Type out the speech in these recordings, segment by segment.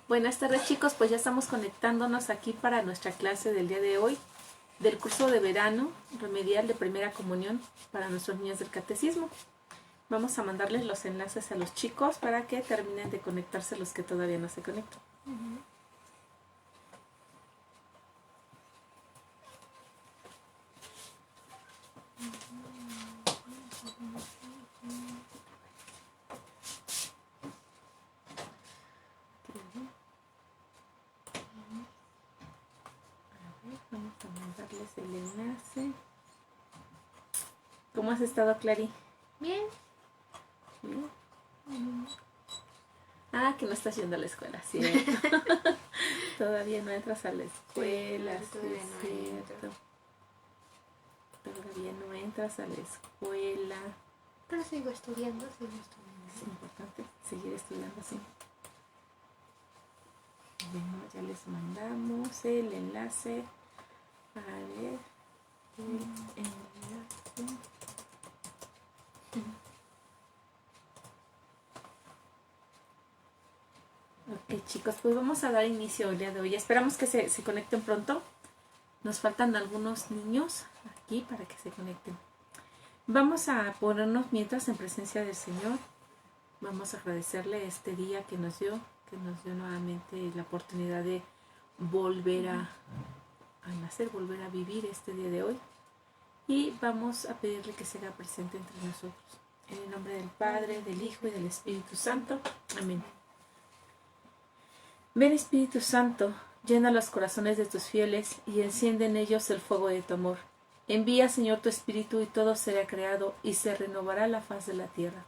Buenas tardes, chicos, pues ya estamos conectándonos aquí para nuestra clase del día de hoy del curso de verano remedial de primera comunión para nuestros niños del catecismo. Vamos a mandarles los enlaces a los chicos para que terminen de conectarse los que todavía no se conectan. Vamos a mandarles el enlace. ¿Cómo has estado, Clary? Bien. ¿Bien? Ah, que no estás yendo a la escuela, ¿cierto? Todavía no entras a la escuela, sí, todavía es no cierto. Todavía no entras a la escuela. Pero sigo estudiando. Es importante seguir estudiando así. Bueno, ya les mandamos el enlace. A ver, el enlace. Ok, chicos, pues vamos a dar inicio el día de hoy. Esperamos que se conecten pronto. Nos faltan algunos niños aquí para que se conecten. Vamos a ponernos mientras en presencia del Señor. Vamos a agradecerle este día que nos dio nuevamente la oportunidad de volver a nacer, volver a vivir este día de hoy. Y vamos a pedirle que se haga presente entre nosotros. En el nombre del Padre, del Hijo y del Espíritu Santo. Amén. Ven, Espíritu Santo, llena los corazones de tus fieles y enciende en ellos el fuego de tu amor. Envía, Señor, tu Espíritu y todo será creado y se renovará la faz de la tierra.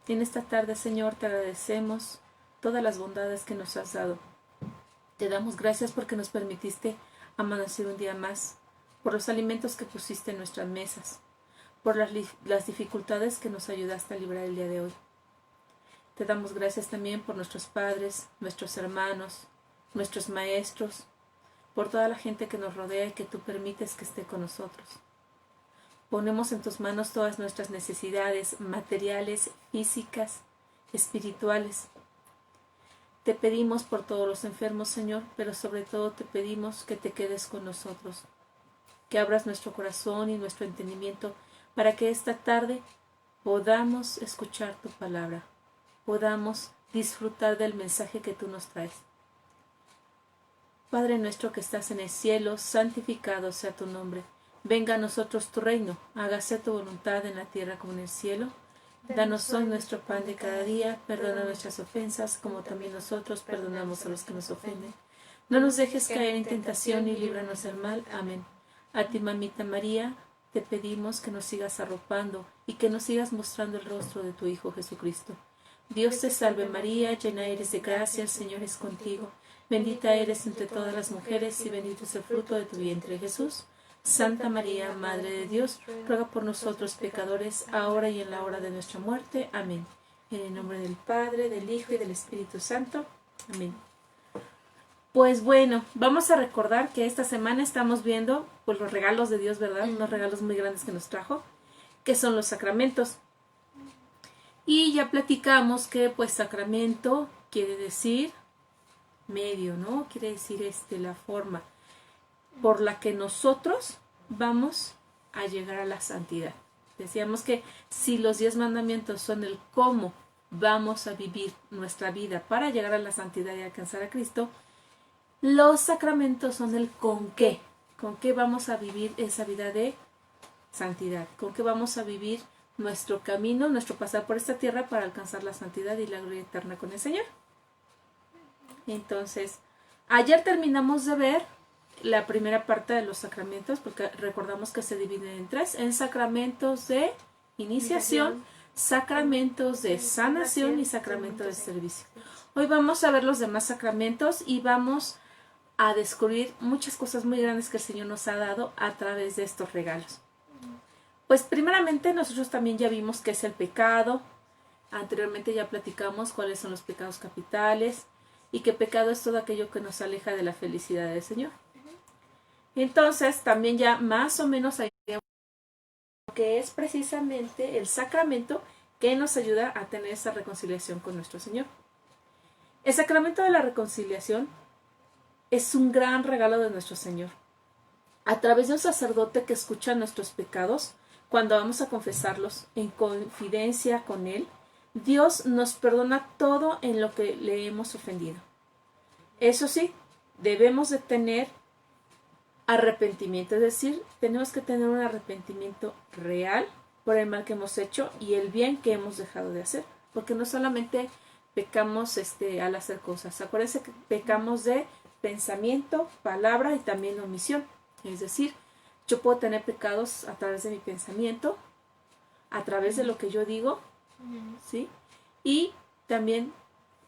En esta tarde, Señor, te agradecemos todas las bondades que nos has dado. Te damos gracias porque nos permitiste amanecer un día más, por los alimentos que pusiste en nuestras mesas, por las dificultades que nos ayudaste a librar el día de hoy. Te damos gracias también por nuestros padres, nuestros hermanos, nuestros maestros, por toda la gente que nos rodea y que tú permites que esté con nosotros. Ponemos en tus manos todas nuestras necesidades materiales, físicas, espirituales. Te pedimos por todos los enfermos, Señor, pero sobre todo te pedimos que te quedes con nosotros, que abras nuestro corazón y nuestro entendimiento para que esta tarde podamos escuchar tu palabra, podamos disfrutar del mensaje que tú nos traes. Padre nuestro que estás en el cielo, santificado sea tu nombre. Venga a nosotros tu reino, hágase tu voluntad en la tierra como en el cielo. Danos hoy nuestro pan de cada día, perdona nuestras ofensas, como también nosotros perdonamos a los que nos ofenden. No nos dejes caer en tentación y líbranos del mal. Amén. A ti, mamita María, te pedimos que nos sigas arropando y que nos sigas mostrando el rostro de tu Hijo Jesucristo. Dios te salve María, llena eres de gracia, el Señor es contigo. Bendita eres entre todas las mujeres y bendito es el fruto de tu vientre, Jesús. Santa María, Madre de Dios, ruega por nosotros pecadores, ahora y en la hora de nuestra muerte. Amén. En el nombre del Padre, del Hijo y del Espíritu Santo. Amén. Pues bueno, vamos a recordar que esta semana estamos viendo pues, los regalos de Dios, ¿verdad? Unos regalos muy grandes que nos trajo, que son los sacramentos. Y ya platicamos que pues sacramento quiere decir medio, ¿no? Quiere decir la forma por la que nosotros vamos a llegar a la santidad. Decíamos que si los 10 mandamientos son el cómo vamos a vivir nuestra vida para llegar a la santidad y alcanzar a Cristo, los sacramentos son el con qué vamos a vivir esa vida de santidad, con qué vamos a vivir nuestro camino, nuestro pasar por esta tierra para alcanzar la santidad y la gloria eterna con el Señor. Entonces, ayer terminamos de ver la primera parte de los sacramentos, porque recordamos que se dividen en tres, en sacramentos de iniciación, sacramentos de sanación y sacramentos de servicio. Hoy vamos a ver los demás sacramentos y vamos a descubrir muchas cosas muy grandes que el Señor nos ha dado a través de estos regalos. Pues primeramente nosotros también ya vimos qué es el pecado. Anteriormente ya platicamos cuáles son los pecados capitales y que pecado es todo aquello que nos aleja de la felicidad del Señor. Entonces también ya más o menos hay que es precisamente el sacramento que nos ayuda a tener esa reconciliación con nuestro Señor. El sacramento de la reconciliación es un gran regalo de nuestro Señor. A través de un sacerdote que escucha nuestros pecados, cuando vamos a confesarlos en confidencia con Él, Dios nos perdona todo en lo que le hemos ofendido. Eso sí, debemos de tener arrepentimiento, es decir, tenemos que tener un arrepentimiento real por el mal que hemos hecho y el bien que hemos dejado de hacer, porque no solamente pecamos al hacer cosas, acuérdense que pecamos de pensamiento, palabra y también omisión, es decir, yo puedo tener pecados a través de mi pensamiento, a través de lo que yo digo, ¿sí? Y también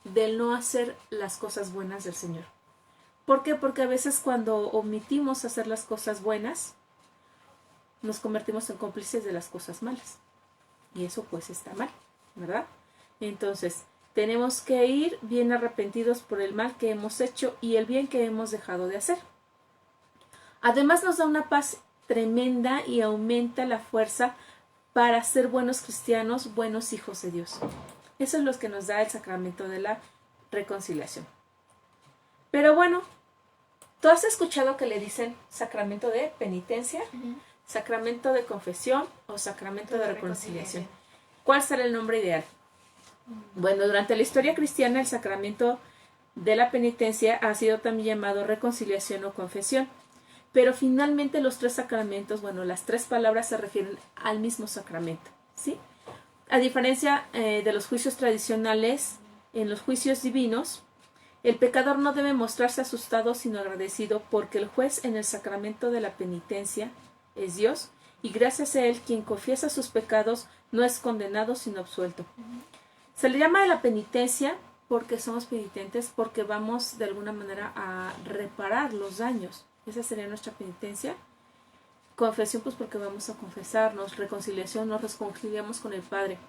del no hacer las cosas buenas del Señor. ¿Por qué? Porque a veces cuando omitimos hacer las cosas buenas, nos convertimos en cómplices de las cosas malas. Y eso pues está mal, ¿verdad? Entonces, tenemos que ir bien arrepentidos por el mal que hemos hecho y el bien que hemos dejado de hacer. Además nos da una paz tremenda y aumenta la fuerza para ser buenos cristianos, buenos hijos de Dios. Eso es lo que nos da el sacramento de la reconciliación. Pero bueno, ¿tú has escuchado que le dicen sacramento de penitencia, sacramento de confesión o sacramento de reconciliación? ¿Cuál será el nombre ideal? Bueno, durante la historia cristiana el sacramento de la penitencia ha sido también llamado reconciliación o confesión. Pero finalmente los tres sacramentos, bueno, las tres palabras se refieren al mismo sacramento, ¿sí? A diferencia de los juicios tradicionales, en los juicios divinos, el pecador no debe mostrarse asustado sino agradecido porque el juez en el sacramento de la penitencia es Dios y gracias a él quien confiesa sus pecados no es condenado sino absuelto. Se le llama de la penitencia porque somos penitentes, porque vamos de alguna manera a reparar los daños. Esa sería nuestra penitencia. Confesión, pues porque vamos a confesarnos. Reconciliación, nos reconciliamos con el Padre.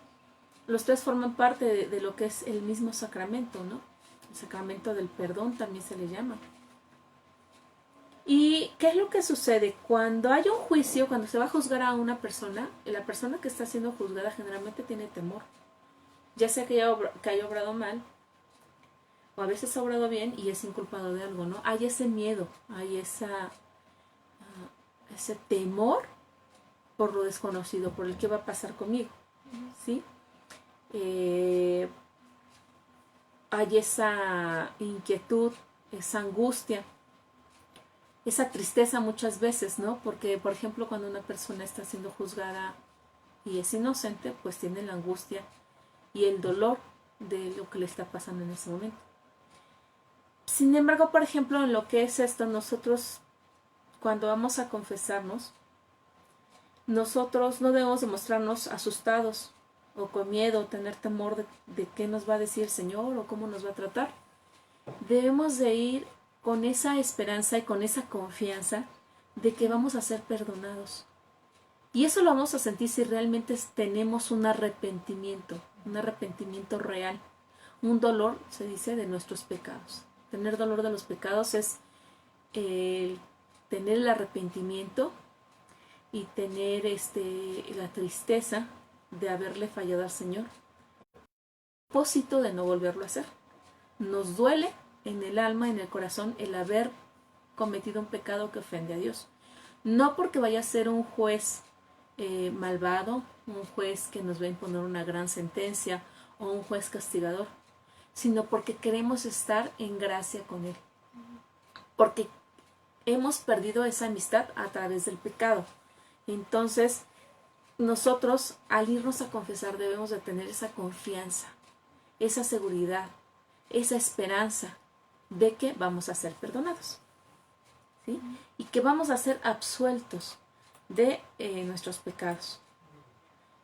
Los tres forman parte de lo que es el mismo sacramento, ¿no? El sacramento del perdón también se le llama. ¿Y qué es lo que sucede? Cuando hay un juicio, cuando se va a juzgar a una persona, la persona que está siendo juzgada generalmente tiene temor. Ya sea que haya obrado mal, o a veces ha obrado bien y es inculpado de algo, ¿no? Hay ese miedo, hay ese temor por lo desconocido, por el que va a pasar conmigo, ¿sí? Hay esa inquietud, esa angustia, esa tristeza muchas veces, ¿no? Porque, por ejemplo, cuando una persona está siendo juzgada y es inocente, pues tiene la angustia y el dolor de lo que le está pasando en ese momento. Sin embargo, por ejemplo, en lo que es esto, nosotros cuando vamos a confesarnos, nosotros no debemos demostrarnos asustados o con miedo, o tener temor de qué nos va a decir el Señor o cómo nos va a tratar. Debemos de ir con esa esperanza y con esa confianza de que vamos a ser perdonados. Y eso lo vamos a sentir si realmente tenemos un arrepentimiento real, un dolor, se dice, de nuestros pecados. Tener dolor de los pecados es tener el arrepentimiento y tener la tristeza de haberle fallado al Señor. El propósito de no volverlo a hacer. Nos duele en el alma, en el corazón, el haber cometido un pecado que ofende a Dios. No porque vaya a ser un juez malvado, un juez que nos va a imponer una gran sentencia o un juez castigador, sino porque queremos estar en gracia con Él. Porque hemos perdido esa amistad a través del pecado. Entonces, nosotros al irnos a confesar debemos de tener esa confianza, esa seguridad, esa esperanza de que vamos a ser perdonados, ¿sí? Y que vamos a ser absueltos de nuestros pecados.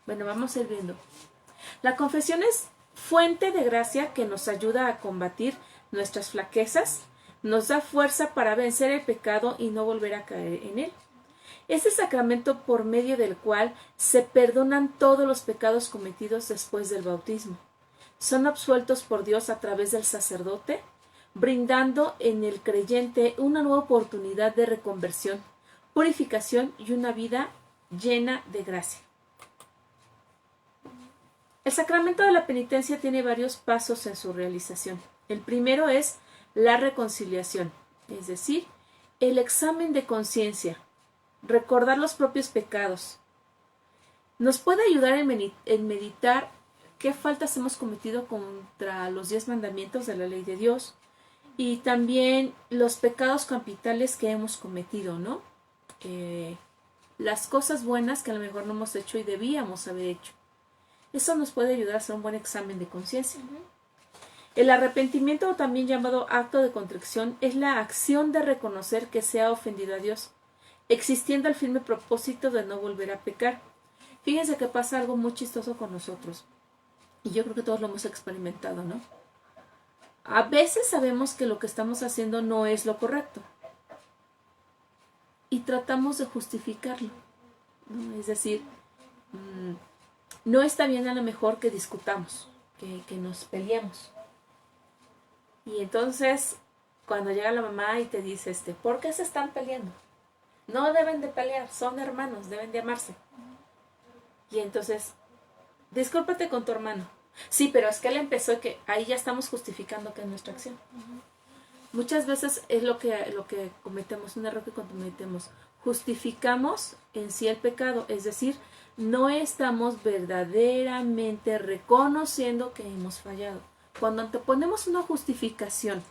Bueno, vamos a ir viendo. La confesión es fuente de gracia que nos ayuda a combatir nuestras flaquezas, nos da fuerza para vencer el pecado y no volver a caer en él. Es el sacramento por medio del cual se perdonan todos los pecados cometidos después del bautismo. Son absueltos por Dios a través del sacerdote, brindando en el creyente una nueva oportunidad de reconversión, purificación y una vida llena de gracia. El sacramento de la penitencia tiene varios pasos en su realización. El primero es la reconciliación, es decir, el examen de conciencia, recordar los propios pecados. Nos puede ayudar en meditar qué faltas hemos cometido contra los 10 mandamientos de la ley de Dios y también los pecados capitales que hemos cometido, ¿no? Las cosas buenas que a lo mejor no hemos hecho y debíamos haber hecho. Eso nos puede ayudar a hacer un buen examen de conciencia. El arrepentimiento, también llamado acto de contrición, es la acción de reconocer que se ha ofendido a Dios, existiendo el firme propósito de no volver a pecar. Fíjense que pasa algo muy chistoso con nosotros, y yo creo que todos lo hemos experimentado, ¿no? A veces sabemos que lo que estamos haciendo no es lo correcto, y tratamos de justificarlo, ¿no? Es decir, no está bien a lo mejor que discutamos, que nos peleemos. Y entonces, cuando llega la mamá y te dice, ¿por qué se están peleando? No deben de pelear, son hermanos, deben de amarse. Y entonces, discúlpate con tu hermano. Sí, pero es que él empezó que ahí ya estamos justificando que es nuestra acción. Muchas veces es lo que cometemos, un error que cometemos. Justificamos en sí el pecado, es decir, no estamos verdaderamente reconociendo que hemos fallado. Cuando anteponemos una justificación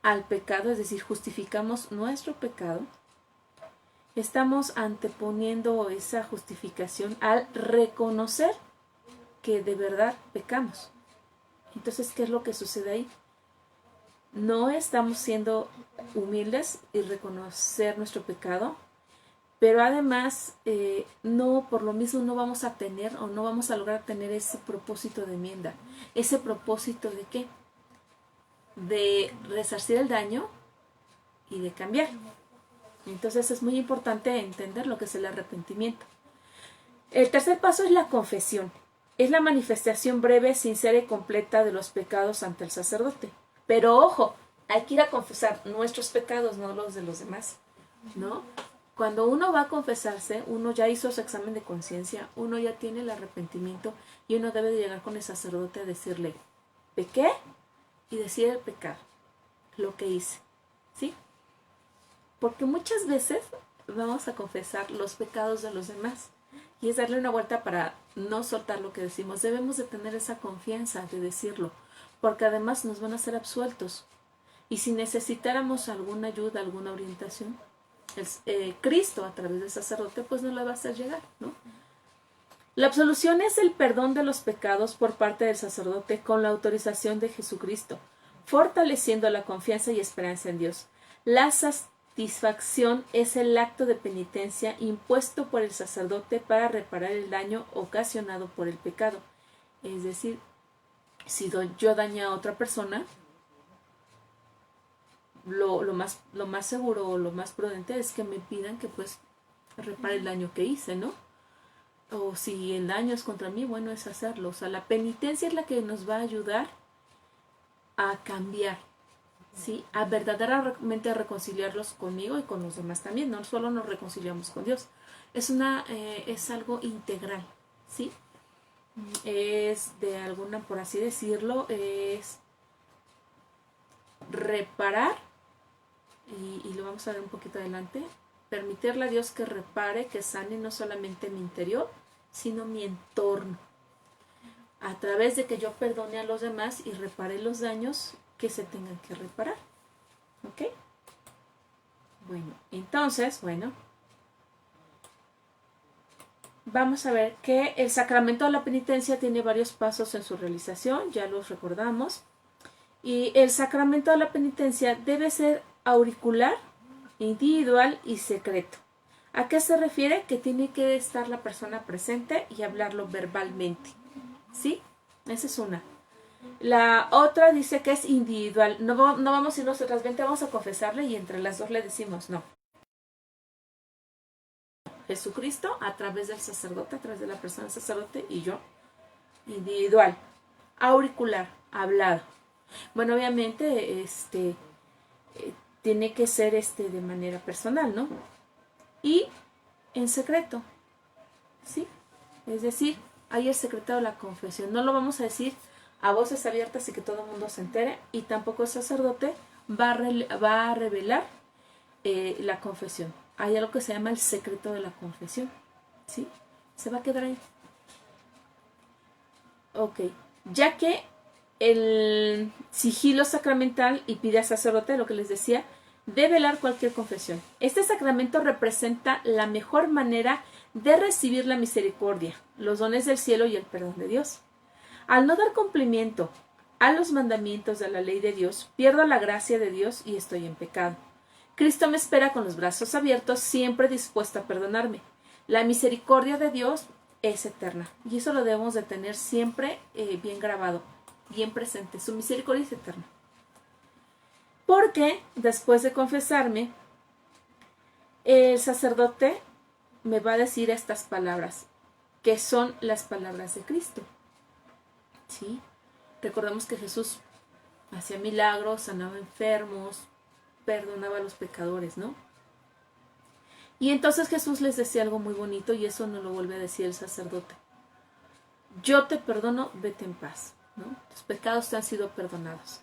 al pecado, es decir, justificamos nuestro pecado, estamos anteponiendo esa justificación al reconocer que de verdad pecamos. Entonces, ¿qué es lo que sucede ahí? No estamos siendo humildes y reconocer nuestro pecado, pero además por lo mismo no vamos a tener o no vamos a lograr tener ese propósito de enmienda. ¿Ese propósito de qué? De resarcir el daño y de cambiar. Entonces es muy importante entender lo que es el arrepentimiento. El tercer paso es la confesión. Es la manifestación breve, sincera y completa de los pecados ante el sacerdote. Pero ojo, hay que ir a confesar nuestros pecados, no los de los demás, ¿no? Cuando uno va a confesarse, uno ya hizo su examen de conciencia, uno ya tiene el arrepentimiento y uno debe de llegar con el sacerdote a decirle, pequé, y decir el pecado, lo que hice, ¿sí? Porque muchas veces vamos a confesar los pecados de los demás y es darle una vuelta para no soltar lo que decimos. Debemos de tener esa confianza de decirlo, porque además nos van a ser absueltos. Y si necesitáramos alguna ayuda, alguna orientación, Cristo a través del sacerdote pues nos la va a hacer llegar, ¿no? La absolución es el perdón de los pecados por parte del sacerdote con la autorización de Jesucristo, fortaleciendo la confianza y esperanza en Dios. La satisfacción es el acto de penitencia impuesto por el sacerdote para reparar el daño ocasionado por el pecado. Es decir, si yo daño a otra persona, lo más seguro o lo más prudente es que me pidan que pues repare el daño que hice, ¿no? O si el daño es contra mí, bueno, es hacerlo. O sea, la penitencia es la que nos va a ayudar a cambiar, ¿sí? A verdaderamente reconciliarlos conmigo y con los demás también. No solo nos reconciliamos con Dios. Es algo integral, ¿sí? Es de alguna, por así decirlo, es reparar, y lo vamos a ver un poquito adelante, permitirle a Dios que repare, que sane no solamente mi interior, sino mi entorno, a través de que yo perdone a los demás y repare los daños que se tengan que reparar. ¿Ok? Bueno, entonces, vamos a ver que el sacramento de la penitencia tiene varios pasos en su realización, ya los recordamos. Y el sacramento de la penitencia debe ser auricular, individual y secreto. ¿A qué se refiere? Que tiene que estar la persona presente y hablarlo verbalmente, ¿sí? Esa es una. La otra dice que es individual. No vamos a ir nosotras, vente, vamos a confesarle y entre las dos le decimos no. Jesucristo a través del sacerdote, a través de la persona del sacerdote y yo. Individual. Auricular, hablado. Bueno, obviamente, tiene que ser de manera personal, ¿no? Y en secreto, ¿sí? Es decir, hay el secreto de la confesión. No lo vamos a decir a voces abiertas y que todo el mundo se entere, y tampoco el sacerdote va a revelar la confesión. Hay algo que se llama el secreto de la confesión, ¿sí? Se va a quedar ahí. Ok, ya que el sigilo sacramental impide al sacerdote, lo que les decía, de velar cualquier confesión. Este sacramento representa la mejor manera de recibir la misericordia, los dones del cielo y el perdón de Dios. Al no dar cumplimiento a los mandamientos de la ley de Dios, pierdo la gracia de Dios y estoy en pecado. Cristo me espera con los brazos abiertos, siempre dispuesto a perdonarme. La misericordia de Dios es eterna, y eso lo debemos de tener siempre bien grabado, bien presente. Su misericordia es eterna. Porque después de confesarme, el sacerdote me va a decir estas palabras, que son las palabras de Cristo. ¿Sí? Recordemos que Jesús hacía milagros, sanaba enfermos, perdonaba a los pecadores, ¿no? Y entonces Jesús les decía algo muy bonito, y eso no lo vuelve a decir el sacerdote. Yo te perdono, vete en paz, ¿no? Tus pecados te han sido perdonados.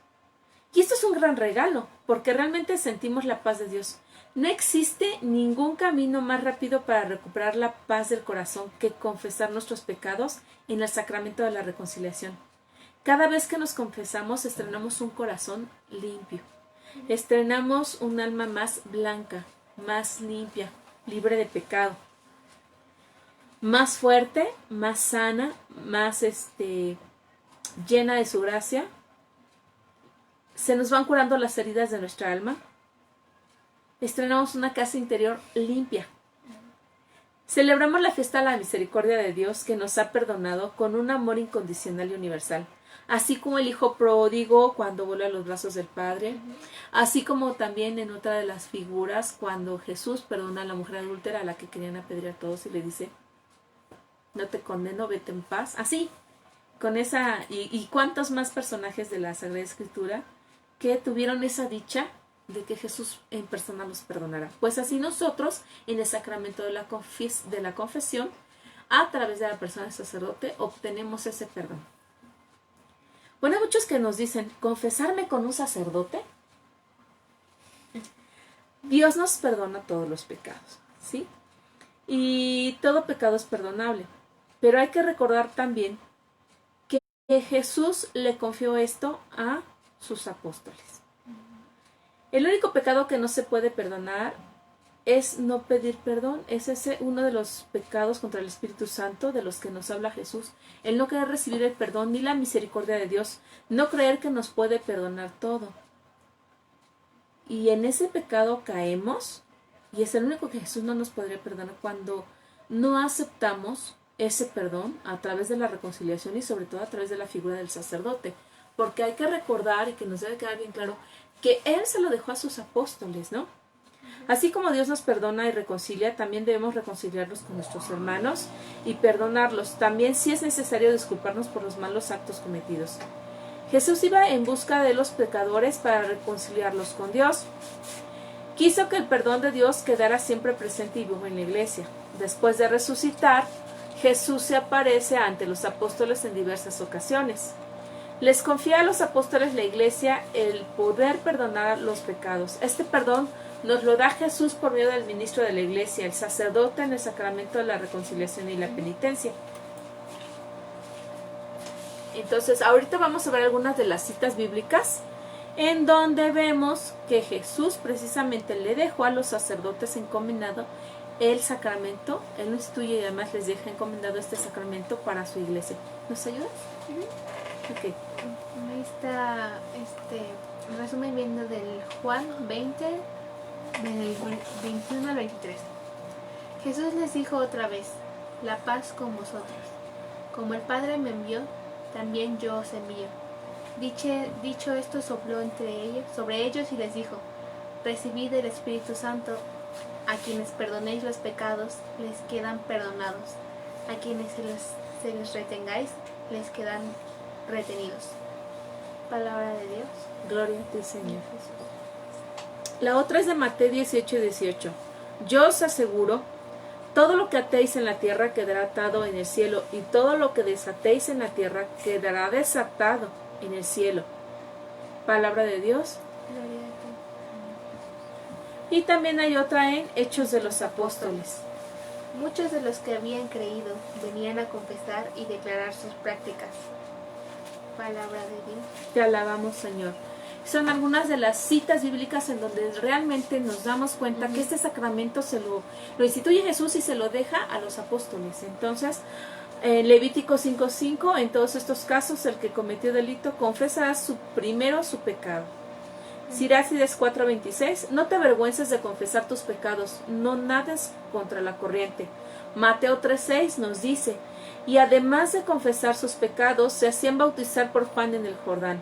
Y esto es un gran regalo, porque realmente sentimos la paz de Dios. No existe ningún camino más rápido para recuperar la paz del corazón que confesar nuestros pecados en el sacramento de la reconciliación. Cada vez que nos confesamos, estrenamos un corazón limpio. Estrenamos un alma más blanca, más limpia, libre de pecado. Más fuerte, más sana, más llena de su gracia. Se nos van curando las heridas de nuestra alma. Estrenamos una casa interior limpia. Celebramos la fiesta de la misericordia de Dios, que nos ha perdonado con un amor incondicional y universal. Así como el hijo pródigo cuando vuelve a los brazos del Padre. Así como también en otra de las figuras cuando Jesús perdona a la mujer adúltera a la que querían apedrear todos y le dice: no te condeno, vete en paz. Así, con esa, y cuántos más personajes de la Sagrada Escritura que tuvieron esa dicha de que Jesús en persona los perdonará. Pues así nosotros, en el sacramento de la confesión, a través de la persona del sacerdote, obtenemos ese perdón. Bueno, hay muchos que nos dicen: ¿confesarme con un sacerdote? Dios nos perdona todos los pecados, ¿sí? Y todo pecado es perdonable. Pero hay que recordar también que Jesús le confió esto a sus apóstoles. El único pecado que no se puede perdonar es no pedir perdón. Es ese uno de los pecados contra el Espíritu Santo de los que nos habla Jesús. El no querer recibir el perdón ni la misericordia de Dios. No creer que nos puede perdonar todo. Y en ese pecado caemos, y es el único que Jesús no nos podría perdonar cuando no aceptamos ese perdón a través de la reconciliación y sobre todo a través de la figura del sacerdote. Porque hay que recordar, y que nos debe quedar bien claro, que Él se lo dejó a sus apóstoles, ¿no? Así como Dios nos perdona y reconcilia, también debemos reconciliarnos con nuestros hermanos y perdonarlos. También, si es necesario, disculparnos por los malos actos cometidos. Jesús iba en busca de los pecadores para reconciliarlos con Dios. Quiso que el perdón de Dios quedara siempre presente y vivo en la iglesia. Después de resucitar, Jesús se aparece ante los apóstoles en diversas ocasiones. Les confía a los apóstoles la iglesia el poder perdonar los pecados. Este perdón nos lo da Jesús por medio del ministro de la iglesia, el sacerdote, en el sacramento de la reconciliación y la penitencia. Entonces, ahorita vamos a ver algunas de las citas bíblicas en donde vemos que Jesús precisamente le dejó a los sacerdotes encomendado el sacramento. Él lo instituye y además les deja encomendado este sacramento para su iglesia. ¿Nos ayudas? Okay. Ahí está resumen viendo del Juan 20, del 21 al 23. Jesús les dijo otra vez: la paz con vosotros. Como el Padre me envió, también yo os envío. Dicho esto, sopló sobre ellos y les dijo: recibid el Espíritu Santo. A quienes perdonéis los pecados, les quedan perdonados. A quienes se les retengáis, les quedan retenidos. Palabra de Dios. Gloria a ti, Señor Jesús. La otra es de Mateo 18:18. Yo os aseguro todo lo que atéis en la tierra quedará atado en el cielo, y todo lo que desatéis en la tierra quedará desatado en el cielo. Palabra de Dios. Gloria a Y también hay otra en Hechos de los Apóstoles. ti. Muchos de los que habían creído venían a confesar y declarar sus prácticas. Palabra de Dios. Te alabamos, Señor. Son algunas de las citas bíblicas en donde realmente nos damos cuenta que este sacramento lo instituye Jesús y se lo deja a los apóstoles. Entonces, en Levítico 5:5, en todos estos casos, el que cometió delito confesará primero su pecado. Sirácides 4:26, no te avergüences de confesar tus pecados, no nades contra la corriente. Mateo 3:6 nos dice, y además de confesar sus pecados, se hacían bautizar por Juan en el Jordán.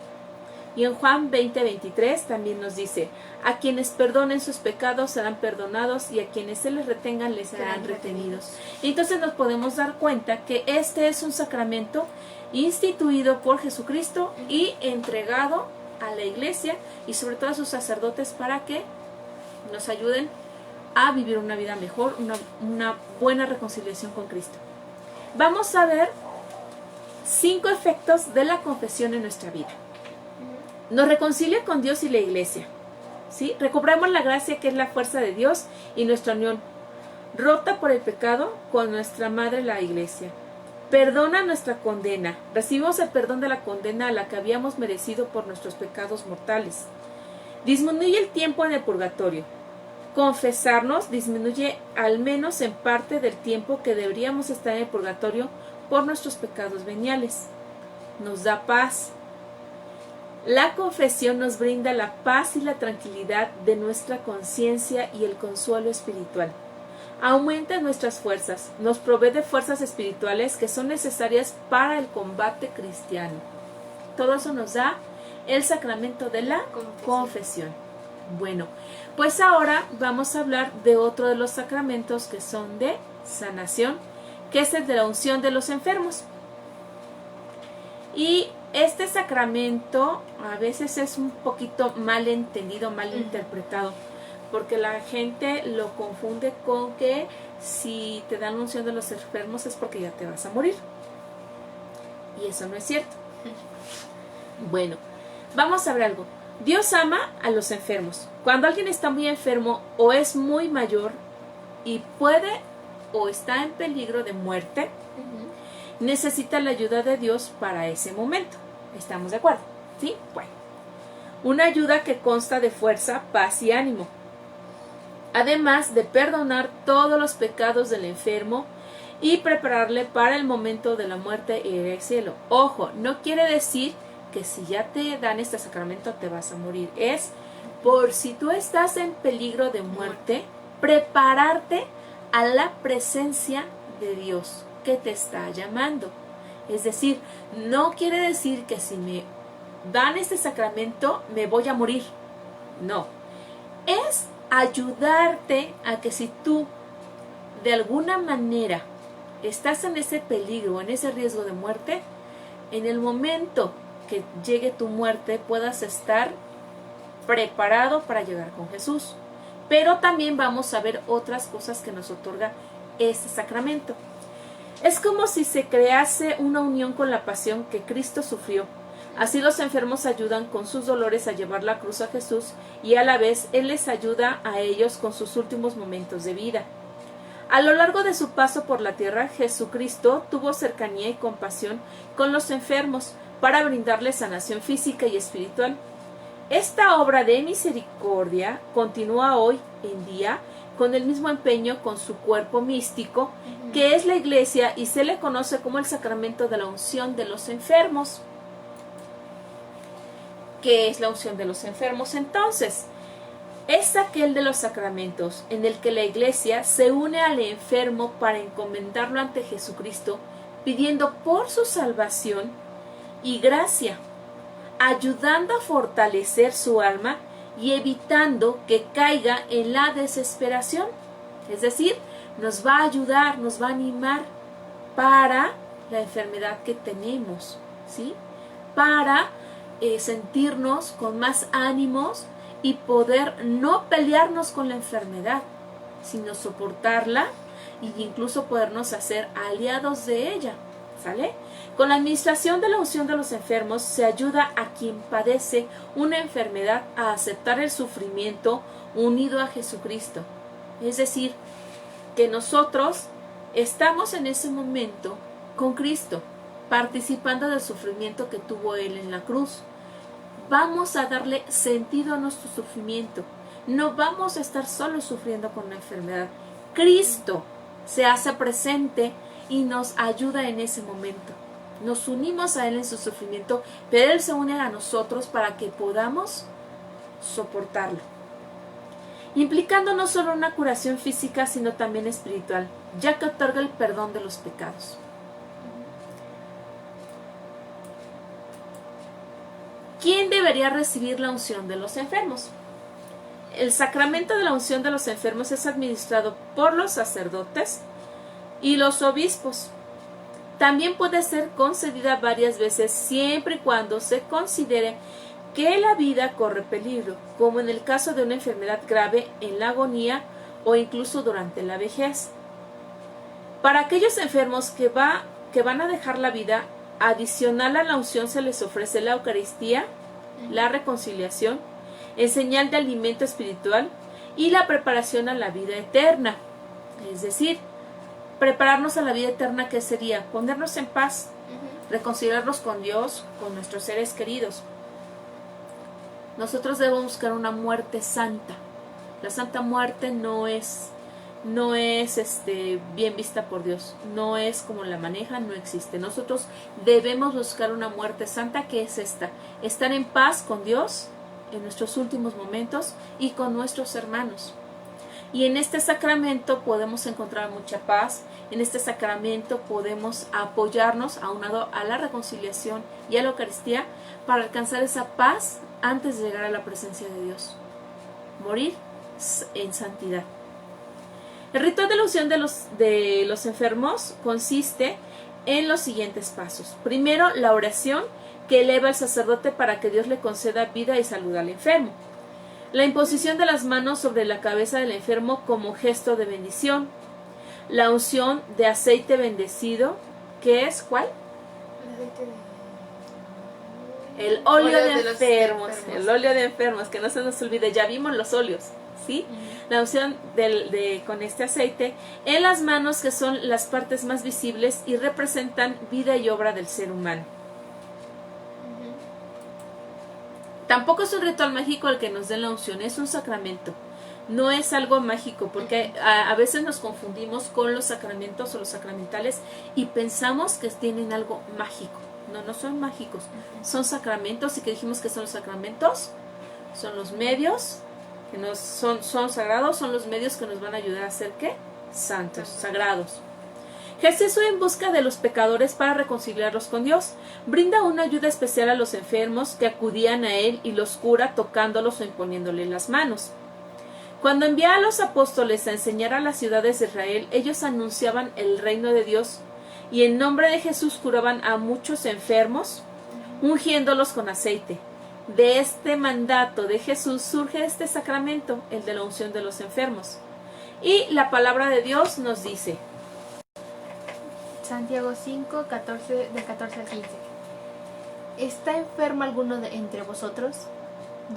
Y en Juan 20:23 también nos dice, a quienes perdonen sus pecados serán perdonados y a quienes se les retengan les serán retenidos. Y entonces nos podemos dar cuenta que este es un sacramento instituido por Jesucristo y entregado a la iglesia y sobre todo a sus sacerdotes para que nos ayuden a vivir una vida mejor, una buena reconciliación con Cristo. Vamos a ver 5 efectos de la confesión en nuestra vida. Nos reconcilia con Dios y la iglesia, ¿sí? Recobramos la gracia que es la fuerza de Dios y nuestra unión rota por el pecado con nuestra madre la iglesia. Perdona nuestra condena. Recibimos el perdón de la condena a la que habíamos merecido por nuestros pecados mortales. Disminuye el tiempo en el purgatorio. Confesarnos disminuye al menos en parte del tiempo que deberíamos estar en el purgatorio por nuestros pecados veniales. Nos da paz. La confesión nos brinda la paz y la tranquilidad de nuestra conciencia y el consuelo espiritual. Aumenta nuestras fuerzas, nos provee de fuerzas espirituales que son necesarias para el combate cristiano. Todo eso nos da el sacramento de la confesión. Bueno, pues ahora vamos a hablar de otro de los sacramentos que son de sanación, que es el de la unción de los enfermos. Y este sacramento a veces es un poquito mal entendido, mal interpretado, porque la gente lo confunde con que si te dan la unción de los enfermos es porque ya te vas a morir. Y eso no es cierto. Bueno, vamos a ver algo. Dios ama a los enfermos. Cuando alguien está muy enfermo o es muy mayor y puede o está en peligro de muerte, necesita la ayuda de Dios para ese momento. ¿Estamos de acuerdo? ¿Sí? Bueno. Una ayuda que consta de fuerza, paz y ánimo. Además de perdonar todos los pecados del enfermo y prepararle para el momento de la muerte y ir al cielo. Ojo, no quiere decir que si ya te dan este sacramento te vas a morir. Es por si tú estás en peligro de muerte, prepararte a la presencia de Dios que te está llamando. Es decir, no quiere decir que si me dan este sacramento me voy a morir. No. Es ayudarte a que si tú de alguna manera estás en ese peligro, en ese riesgo de muerte, en el momento que llegue tu muerte puedas estar preparado para llegar con Jesús. Pero también vamos a ver otras cosas que nos otorga este sacramento. Es como si se crease una unión con la pasión que Cristo sufrió. Así los enfermos ayudan con sus dolores a llevar la cruz a Jesús y a la vez Él les ayuda a ellos con sus últimos momentos de vida. A lo largo de su paso por la tierra, Jesucristo tuvo cercanía y compasión con los enfermos para brindarles sanación física y espiritual. Esta obra de misericordia continúa hoy en día con el mismo empeño con su cuerpo místico, que es la Iglesia, y se le conoce como el sacramento de la unción de los enfermos. ¿Qué es la unción de los enfermos? Entonces, es aquel de los sacramentos en el que la Iglesia se une al enfermo para encomendarlo ante Jesucristo, pidiendo por su salvación y gracia, ayudando a fortalecer su alma y evitando que caiga en la desesperación. Es decir, nos va a ayudar, nos va a animar para la enfermedad que tenemos, ¿sí? Para sentirnos con más ánimos y poder no pelearnos con la enfermedad, sino soportarla, e incluso podernos hacer aliados de ella, ¿sale? Con la administración de la unción de los enfermos se ayuda a quien padece una enfermedad a aceptar el sufrimiento unido a Jesucristo. Es decir, que nosotros estamos en ese momento con Cristo, participando del sufrimiento que tuvo Él en la cruz. Vamos a darle sentido a nuestro sufrimiento. No vamos a estar solos sufriendo con la enfermedad. Cristo se hace presente y nos ayuda en ese momento. Nos unimos a Él en su sufrimiento, pero Él se une a nosotros para que podamos soportarlo, implicando no solo una curación física, sino también espiritual, ya que otorga el perdón de los pecados. ¿Quién debería recibir la unción de los enfermos? El sacramento de la unción de los enfermos es administrado por los sacerdotes y los obispos. También puede ser concedida varias veces siempre y cuando se considere que la vida corre peligro, como en el caso de una enfermedad grave en la agonía o incluso durante la vejez. Para aquellos enfermos que van a dejar la vida, adicional a la unción se les ofrece la Eucaristía, la reconciliación, en señal de alimento espiritual y la preparación a la vida eterna. Es decir, prepararnos a la vida eterna, ¿qué sería? Ponernos en paz, reconciliarnos con Dios, con nuestros seres queridos. Nosotros debemos buscar una muerte santa. La santa muerte no es bien vista por Dios, no es como la maneja, no existe. Nosotros debemos buscar una muerte santa, que es esta: estar en paz con Dios en nuestros últimos momentos y con nuestros hermanos. Y en este sacramento podemos encontrar mucha paz. En este sacramento podemos apoyarnos aunado a la reconciliación y a la Eucaristía para alcanzar esa paz antes de llegar a la presencia de Dios. Morir en santidad. El ritual de la unción de los enfermos consiste en los siguientes pasos. Primero, la oración que eleva al sacerdote para que Dios le conceda vida y salud al enfermo. La imposición de las manos sobre la cabeza del enfermo como gesto de bendición. La unción de aceite bendecido, que es ¿cuál? El óleo de enfermos. El óleo de enfermos, que no se nos olvide, ya vimos los óleos, ¿sí? La unción con este aceite en las manos, que son las partes más visibles y representan vida y obra del ser humano. Tampoco es un ritual mágico el que nos den la unción, es un sacramento. No es algo mágico, porque a veces nos confundimos con los sacramentos o los sacramentales y pensamos que tienen algo mágico. No, no son mágicos, son sacramentos. ¿Y que dijimos que son los sacramentos? Son los medios que son sagrados, son los medios que nos van a ayudar a ser ¿qué? Santos, sagrados. Jesús fue en busca de los pecadores para reconciliarlos con Dios. Brinda una ayuda especial a los enfermos que acudían a Él y los cura tocándolos o imponiéndoles las manos. Cuando envía a los apóstoles a enseñar a las ciudades de Israel, ellos anunciaban el reino de Dios y en nombre de Jesús curaban a muchos enfermos, ungiéndolos con aceite. De este mandato de Jesús surge este sacramento, el de la unción de los enfermos. Y la palabra de Dios nos dice, Santiago 5, 14, del 14 al 15. ¿Está enfermo alguno entre vosotros?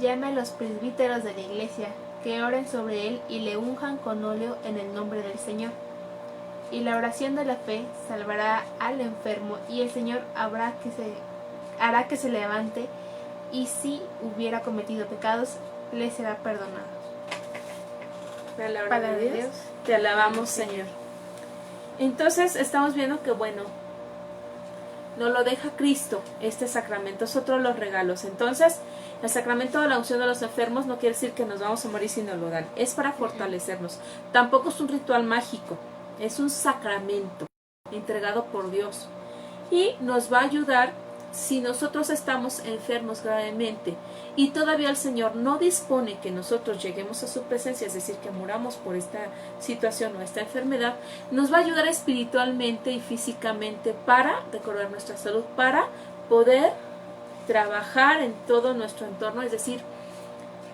Llame a los presbíteros de la iglesia, que oren sobre él y le unjan con óleo en el nombre del Señor. Y la oración de la fe salvará al enfermo, y el Señor hará que se levante, y si hubiera cometido pecados, le será perdonado. Palabra de Dios. Te alabamos, Señor. Entonces estamos viendo que nos lo deja Cristo, este sacramento, es otro de los regalos. Entonces, el sacramento de la unción de los enfermos no quiere decir que nos vamos a morir si nos lo dan, es para fortalecernos. Tampoco es un ritual mágico, es un sacramento entregado por Dios y nos va a ayudar si nosotros estamos enfermos gravemente y todavía el Señor no dispone que nosotros lleguemos a su presencia, es decir, que muramos por esta situación o esta enfermedad. Nos va a ayudar espiritualmente y físicamente para recordar nuestra salud, para poder trabajar en todo nuestro entorno, es decir,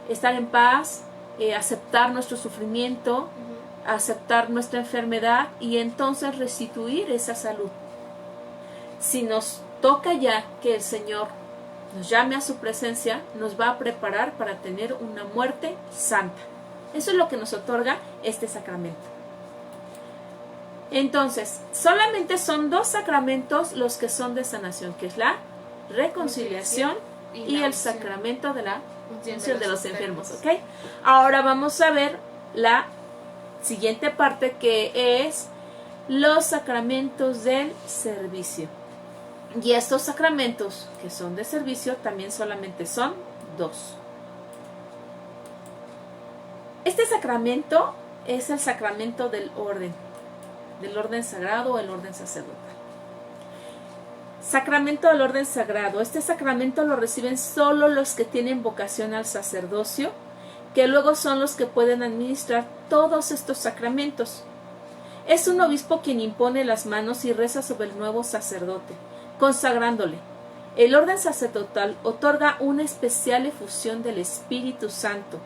estar en paz, aceptar nuestro sufrimiento, aceptar nuestra enfermedad y entonces restituir esa salud. Si nos toca ya que el Señor nos llame a su presencia, nos va a preparar para tener una muerte santa. Eso es lo que nos otorga este sacramento. Entonces, solamente son 2 sacramentos los que son de sanación, que es la reconciliación y el sacramento de la unción de los enfermos. ¿Ok? Ahora vamos a ver la siguiente parte, que es los sacramentos del servicio. Y estos sacramentos que son de servicio también solamente son 2. Este sacramento es el sacramento del orden sagrado o el orden sacerdotal. Sacramento del orden sagrado. Este sacramento lo reciben solo los que tienen vocación al sacerdocio, que luego son los que pueden administrar todos estos sacramentos. Es un obispo quien impone las manos y reza sobre el nuevo sacerdote, consagrándole. El orden sacerdotal otorga una especial efusión del Espíritu Santo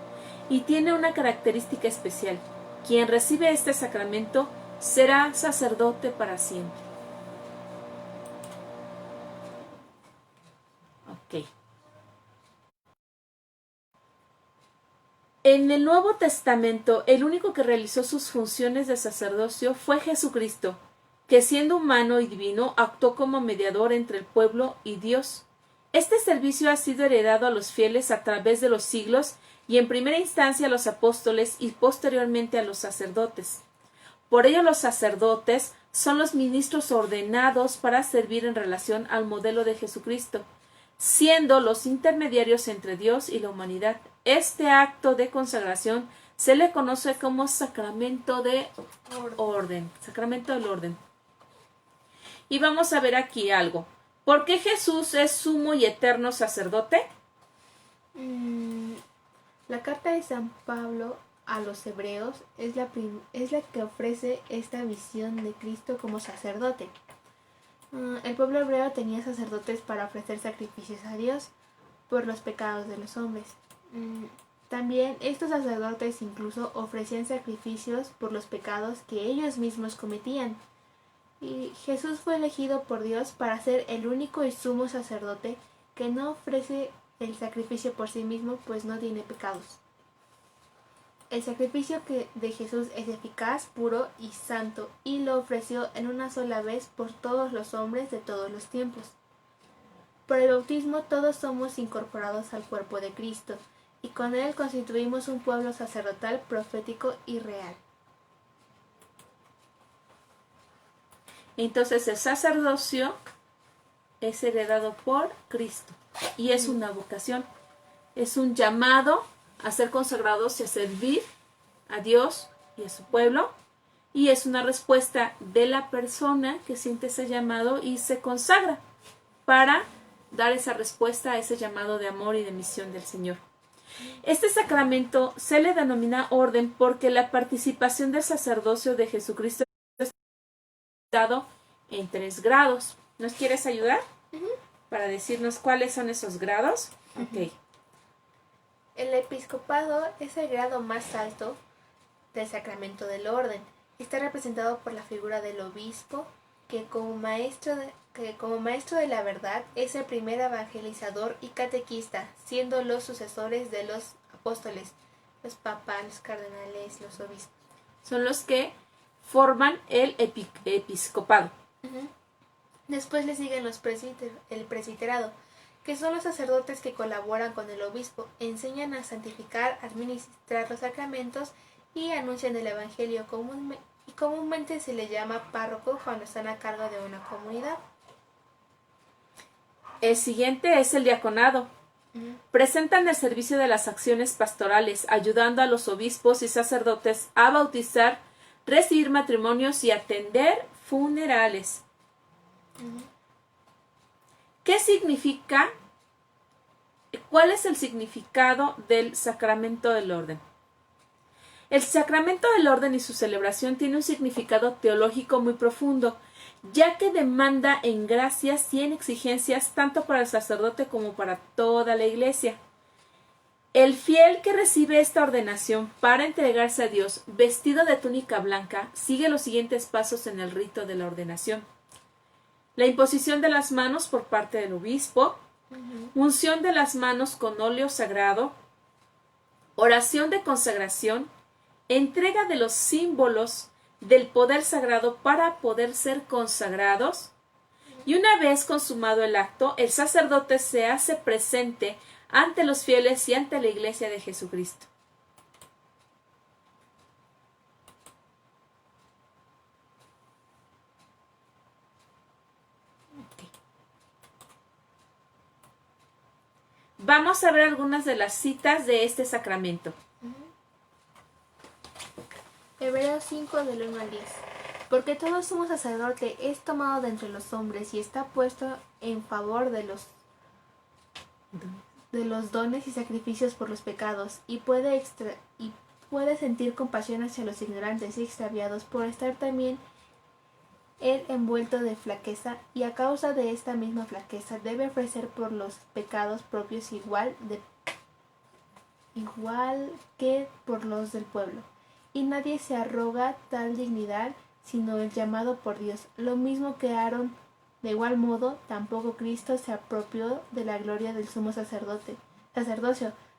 y tiene una característica especial. Quien recibe este sacramento será sacerdote para siempre. Ok. En el Nuevo Testamento, el único que realizó sus funciones de sacerdocio fue Jesucristo, que siendo humano y divino actuó como mediador entre el pueblo y Dios. Este servicio ha sido heredado a los fieles a través de los siglos y en primera instancia a los apóstoles y posteriormente a los sacerdotes. Por ello los sacerdotes son los ministros ordenados para servir en relación al modelo de Jesucristo, siendo los intermediarios entre Dios y la humanidad. Este acto de consagración se le conoce como sacramento de orden, sacramento del orden. Y vamos a ver aquí algo. ¿Por qué Jesús es sumo y eterno sacerdote? La carta de San Pablo a los hebreos es la que ofrece esta visión de Cristo como sacerdote. El pueblo hebreo tenía sacerdotes para ofrecer sacrificios a Dios por los pecados de los hombres. También estos sacerdotes incluso ofrecían sacrificios por los pecados que ellos mismos cometían. Y Jesús fue elegido por Dios para ser el único y sumo sacerdote que no ofrece el sacrificio por sí mismo, pues no tiene pecados. El sacrificio de Jesús es eficaz, puro y santo, y lo ofreció en una sola vez por todos los hombres de todos los tiempos. Por el bautismo todos somos incorporados al cuerpo de Cristo, y con él constituimos un pueblo sacerdotal, profético y real. Entonces el sacerdocio es heredado por Cristo y es una vocación, es un llamado a ser consagrados y a servir a Dios y a su pueblo, y es una respuesta de la persona que siente ese llamado y se consagra para dar esa respuesta a ese llamado de amor y de misión del Señor. Este sacramento se le denomina orden porque la participación del sacerdocio de Jesucristo es dado en 3 grados. ¿Nos quieres ayudar? Para decirnos cuáles son esos grados. Ok. El episcopado es el grado más alto del sacramento del orden. Está representado por la figura del obispo, que como maestro de la verdad es el primer evangelizador y catequista, siendo los sucesores de los apóstoles, los papas, los cardenales, los obispos. Son los que forman el episcopado. Después le siguen el presbiterado, que son los sacerdotes que colaboran con el obispo, enseñan a santificar, administrar los sacramentos y anuncian el evangelio. Comúnmente se le llama párroco cuando están a cargo de una comunidad. El siguiente es el diaconado. Presentan el servicio de las acciones pastorales, ayudando a los obispos y sacerdotes a bautizar, recibir matrimonios y atender funerales. ¿Qué significa? ¿Cuál es el significado del sacramento del orden? El sacramento del orden y su celebración tiene un significado teológico muy profundo, ya que demanda en gracias y en exigencias tanto para el sacerdote como para toda la Iglesia. El fiel que recibe esta ordenación para entregarse a Dios vestido de túnica blanca sigue los siguientes pasos en el rito de la ordenación. La imposición de las manos por parte del obispo, unción de las manos con óleo sagrado, oración de consagración, entrega de los símbolos del poder sagrado para poder ser consagrados, y una vez consumado el acto, el sacerdote se hace presente ante los fieles y ante la Iglesia de Jesucristo. Vamos a ver algunas de las citas de este sacramento. Hebreos 5 del 1 al 10. Porque todo sumo sacerdote es tomado de entre los hombres y está puesto en favor de los dones y sacrificios por los pecados, y puede sentir compasión hacia los ignorantes y extraviados por estar también él envuelto de flaqueza, y a causa de esta misma flaqueza debe ofrecer por los pecados propios igual que por los del pueblo. Y nadie se arroga tal dignidad sino el llamado por Dios, lo mismo que Aarón. De igual modo, tampoco Cristo se apropió de la gloria del sumo sacerdocio,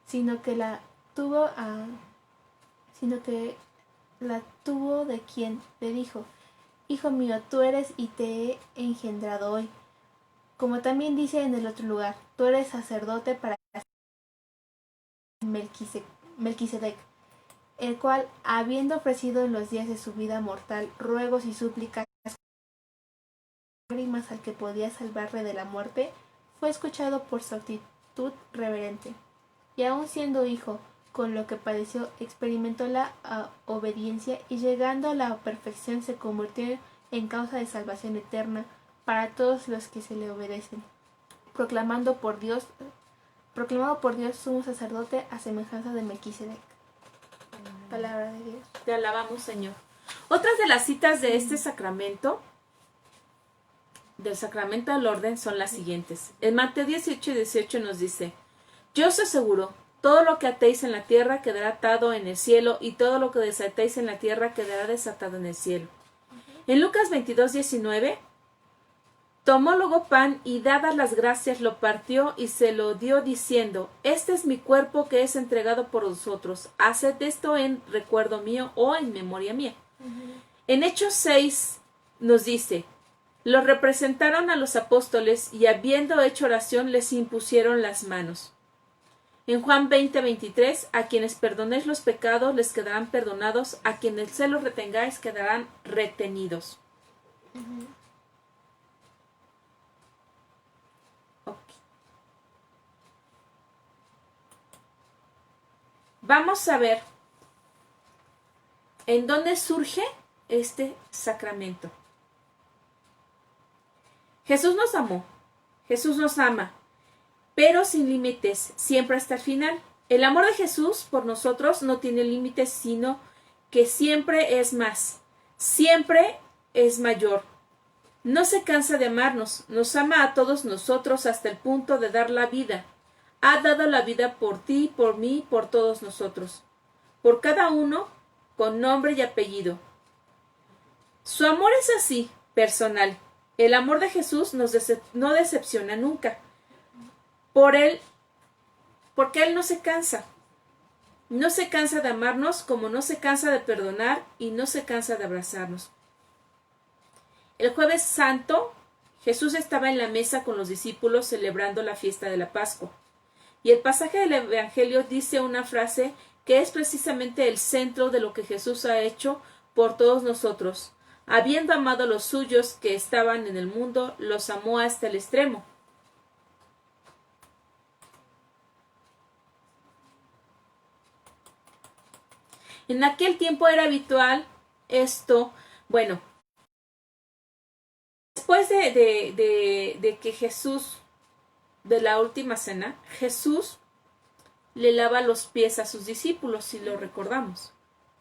sino que la tuvo de quien le dijo: Hijo mío, tú eres y te he engendrado hoy. Como también dice en el otro lugar: tú eres sacerdote para Melquisedec, el cual, habiendo ofrecido en los días de su vida mortal ruegos y súplicas lágrimas al que podía salvarle de la muerte, fue escuchado por su actitud reverente. Y aun siendo hijo, con lo que padeció, experimentó la obediencia, y llegando a la perfección se convirtió en causa de salvación eterna para todos los que se le obedecen, proclamado por Dios sumo sacerdote a semejanza de Melquisedec. Palabra de Dios. Te alabamos, Señor. Otras de las citas de este sacramento, del sacramento del orden, son las siguientes. En Mateo 18:18 nos dice: Yo os aseguro, todo lo que atéis en la tierra quedará atado en el cielo, y todo lo que desatéis en la tierra quedará desatado en el cielo. En Lucas 22:19, tomó luego pan y dadas las gracias lo partió y se lo dio diciendo: Este es mi cuerpo que es entregado por vosotros. Haced esto en recuerdo mío o en memoria mía. En Hechos 6 nos dice: Los representaron a los apóstoles y habiendo hecho oración les impusieron las manos. En Juan 20:23, a quienes perdonéis los pecados les quedarán perdonados, a quienes se los retengáis quedarán retenidos. Okay. Vamos a ver en dónde surge este sacramento. Jesús nos amó, Jesús nos ama, pero sin límites, siempre hasta el final. El amor de Jesús por nosotros no tiene límites, sino que siempre es más, siempre es mayor. No se cansa de amarnos, nos ama a todos nosotros hasta el punto de dar la vida. Ha dado la vida por ti, por mí, por todos nosotros, por cada uno, con nombre y apellido. Su amor es así, personal. El amor de Jesús no decepciona nunca. Porque Él no se cansa. No se cansa de amarnos, como no se cansa de perdonar y no se cansa de abrazarnos. El Jueves Santo, Jesús estaba en la mesa con los discípulos celebrando la fiesta de la Pascua. Y el pasaje del Evangelio dice una frase que es precisamente el centro de lo que Jesús ha hecho por todos nosotros. Habiendo amado a los suyos que estaban en el mundo, los amó hasta el extremo. En aquel tiempo era habitual esto. Bueno, después de que Jesús, de la última cena, Jesús le lava los pies a sus discípulos, si lo recordamos,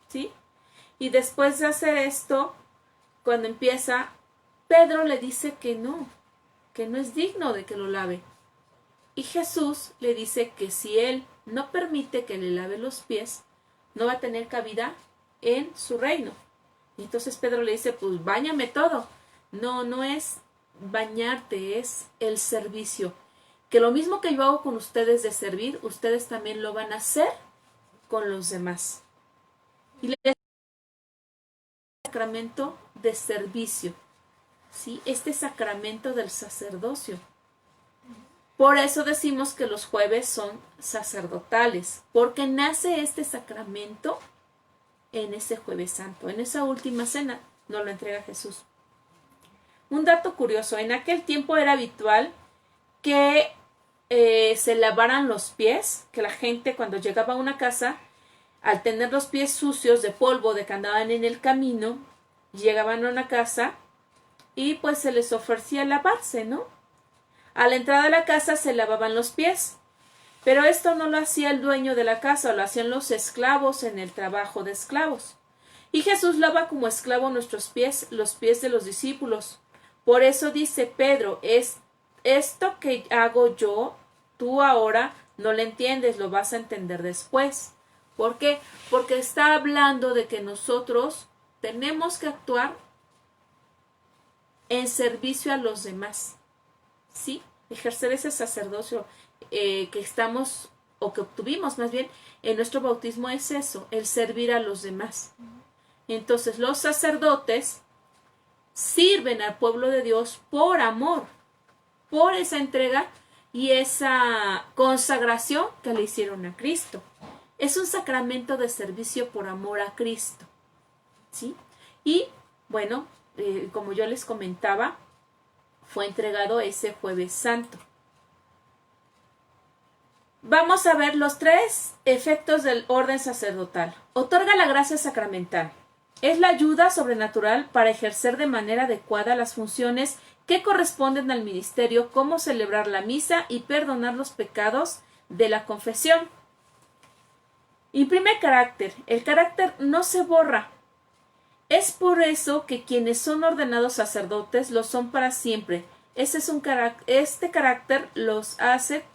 ¿sí? Y después de hacer esto, cuando empieza, Pedro le dice que no es digno de que lo lave. Y Jesús le dice que si él no permite que le lave los pies, no va a tener cabida en su reino. Y entonces Pedro le dice, pues báñame todo. No, no es bañarte, es el servicio. Que lo mismo que yo hago con ustedes de servir, ustedes también lo van a hacer con los demás. Y le da el sacramento de servicio, ¿sí? Este sacramento del sacerdocio. Por eso decimos que los jueves son sacerdotales, porque nace este sacramento en ese jueves santo, en esa última cena, nos lo entrega Jesús. Un dato curioso, en aquel tiempo era habitual que se lavaran los pies, que la gente cuando llegaba a una casa, al tener los pies sucios de polvo de que andaban en el camino, llegaban a una casa y pues se les ofrecía lavarse, ¿no? A la entrada de la casa se lavaban los pies, pero esto no lo hacía el dueño de la casa, lo hacían los esclavos en el trabajo de esclavos. Y Jesús lava como esclavo nuestros pies, los pies de los discípulos. Por eso dice Pedro, es esto que hago yo, tú ahora no lo entiendes, lo vas a entender después. ¿Por qué? Porque está hablando de que nosotros tenemos que actuar en servicio a los demás. ¿Sí? Ejercer ese sacerdocio que estamos, o que obtuvimos más bien, en nuestro bautismo es eso, el servir a los demás. Entonces los sacerdotes sirven al pueblo de Dios por amor, por esa entrega y esa consagración que le hicieron a Cristo. Es un sacramento de servicio por amor a Cristo. ¿Sí? Y bueno, como yo les comentaba, fue entregado ese jueves santo. Vamos a ver los 3 efectos del orden sacerdotal. Otorga la gracia sacramental. Es la ayuda sobrenatural para ejercer de manera adecuada las funciones que corresponden al ministerio, como celebrar la misa y perdonar los pecados de la confesión. Imprime carácter. El carácter no se borra. Es por eso que quienes son ordenados sacerdotes lo son para siempre. Este carácter los hace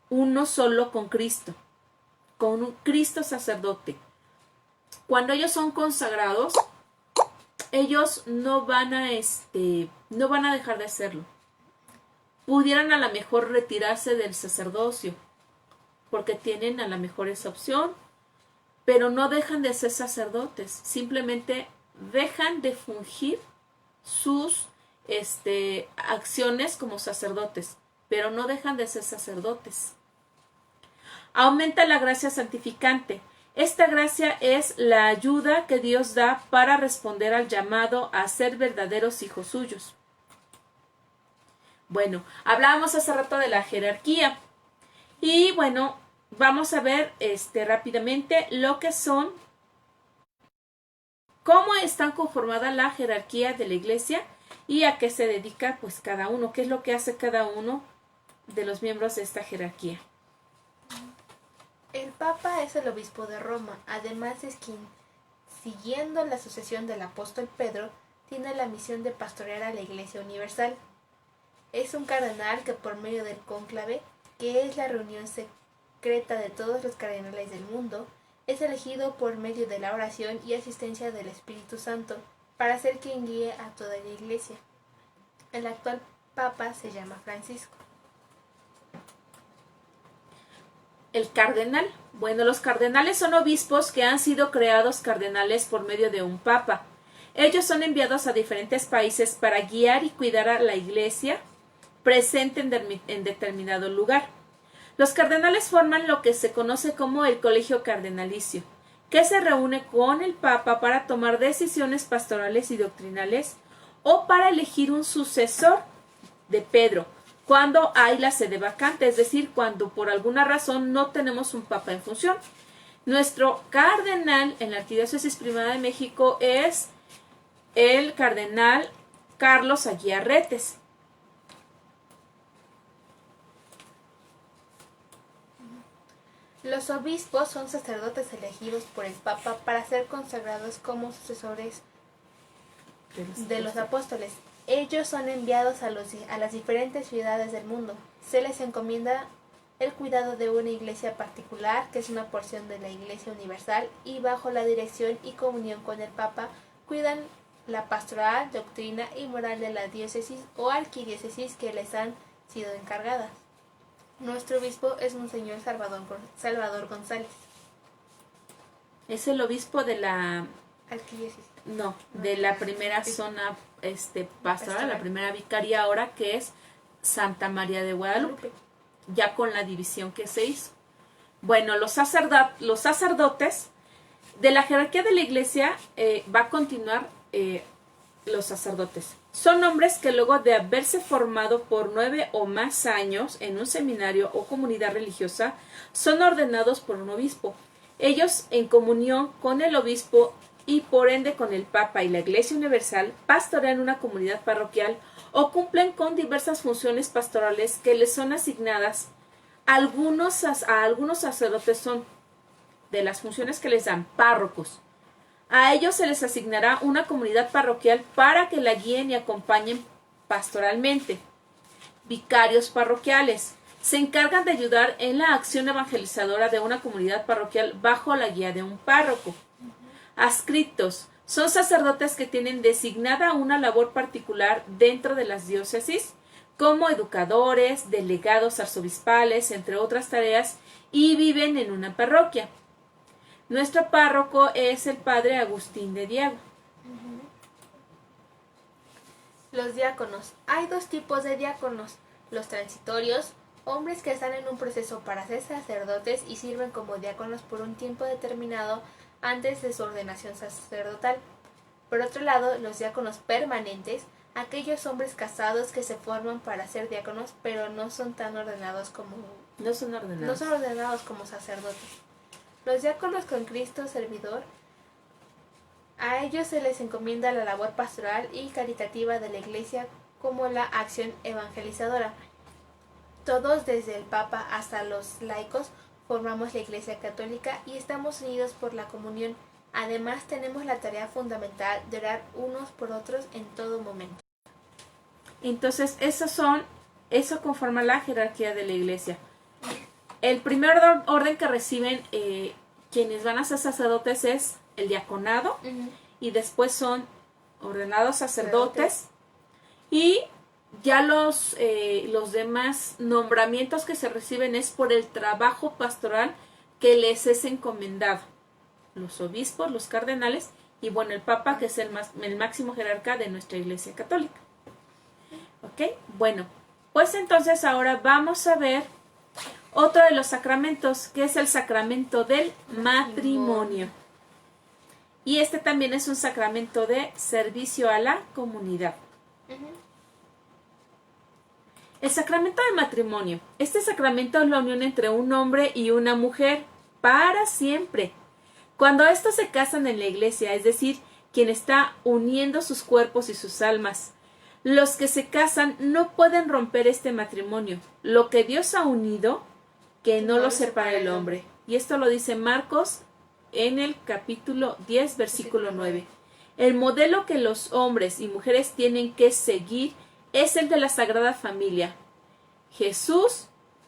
uno solo con Cristo, con un Cristo sacerdote. Cuando ellos son consagrados, ellos no van a dejar de hacerlo. Pudieran a lo mejor retirarse del sacerdocio, porque tienen a lo mejor esa opción, pero no dejan de ser sacerdotes, simplemente dejan de fungir sus acciones como sacerdotes, pero no dejan de ser sacerdotes. Aumenta la gracia santificante. Esta gracia es la ayuda que Dios da para responder al llamado a ser verdaderos hijos suyos. Bueno, hablábamos hace rato de la jerarquía y bueno, vamos a ver rápidamente lo que son, cómo está conformada la jerarquía de la iglesia y a qué se dedica pues cada uno, qué es lo que hace cada uno de los miembros de esta jerarquía. El Papa es el obispo de Roma, además es quien, siguiendo la sucesión del apóstol Pedro, tiene la misión de pastorear a la Iglesia Universal. Es un cardenal que por medio del cónclave, que es la reunión secreta de todos los cardenales del mundo, es elegido por medio de la oración y asistencia del Espíritu Santo para ser quien guíe a toda la Iglesia. El actual Papa se llama Francisco. El cardenal. Bueno, los cardenales son obispos que han sido creados cardenales por medio de un papa. Ellos son enviados a diferentes países para guiar y cuidar a la iglesia presente en determinado lugar. Los cardenales forman lo que se conoce como el colegio cardenalicio, que se reúne con el papa para tomar decisiones pastorales y doctrinales o para elegir un sucesor de Pedro, cuando hay la sede vacante, es decir, cuando por alguna razón no tenemos un papa en función. Nuestro cardenal en la Arquidiócesis Primada de México es el cardenal Carlos Aguiar Retes. Los obispos son sacerdotes elegidos por el Papa para ser consagrados como sucesores de los apóstoles. Ellos son enviados a las diferentes ciudades del mundo, se les encomienda el cuidado de una iglesia particular, que es una porción de la Iglesia Universal, y bajo la dirección y comunión con el Papa, cuidan la pastoral, doctrina y moral de la diócesis o arquidiócesis que les han sido encargadas. Nuestro obispo es Monseñor Salvador González. Es el obispo de la... Arquidiócesis. No, de la primera zona pastoral, la primera vicaría ahora, que es Santa María de Guadalupe, ya con la división que se hizo. Bueno, los sacerdotes de la jerarquía de la iglesia va a continuar los sacerdotes. Son hombres que luego de haberse formado por 9 o más años en un seminario o comunidad religiosa, son ordenados por un obispo. Ellos, en comunión con el obispo y por ende con el Papa y la Iglesia Universal, pastorean una comunidad parroquial o cumplen con diversas funciones pastorales que les son asignadas. A algunos sacerdotes son de las funciones que les dan párrocos. A ellos se les asignará una comunidad parroquial para que la guíen y acompañen pastoralmente. Vicarios parroquiales se encargan de ayudar en la acción evangelizadora de una comunidad parroquial bajo la guía de un párroco. Adscritos son sacerdotes que tienen designada una labor particular dentro de las diócesis, como educadores, delegados arzobispales, entre otras tareas, y viven en una parroquia. Nuestro párroco es el padre Agustín de Diego. Los diáconos. Hay dos tipos de diáconos. Los transitorios, hombres que están en un proceso para ser sacerdotes y sirven como diáconos por un tiempo determinado antes de su ordenación sacerdotal. Por otro lado, los diáconos permanentes, aquellos hombres casados que se forman para ser diáconos, pero no son ordenados como sacerdotes. Los diáconos con Cristo servidor, a ellos se les encomienda la labor pastoral y caritativa de la Iglesia como la acción evangelizadora. Todos, desde el Papa hasta los laicos, formamos la Iglesia Católica y estamos unidos por la comunión. Además, tenemos la tarea fundamental de orar unos por otros en todo momento. Entonces, eso conforma la jerarquía de la Iglesia. El primer orden que reciben quienes van a ser sacerdotes es el diaconado, y después son ordenados sacerdotes, y ya los demás nombramientos que se reciben es por el trabajo pastoral que les es encomendado. Los obispos, los cardenales y bueno, el Papa, que es el máximo jerarca de nuestra Iglesia Católica. ¿Ok? Bueno, pues entonces ahora vamos a ver otro de los sacramentos, que es el sacramento del matrimonio. Y este también es un sacramento de servicio a la comunidad. El sacramento del matrimonio. Este sacramento es la unión entre un hombre y una mujer para siempre. Cuando estos se casan en la iglesia, es decir, quien está uniendo sus cuerpos y sus almas, los que se casan no pueden romper este matrimonio. Lo que Dios ha unido, que no lo separe el hombre. Y esto lo dice Marcos en el capítulo 10, versículo 9. El modelo que los hombres y mujeres tienen que seguir es el de la Sagrada Familia. Jesús,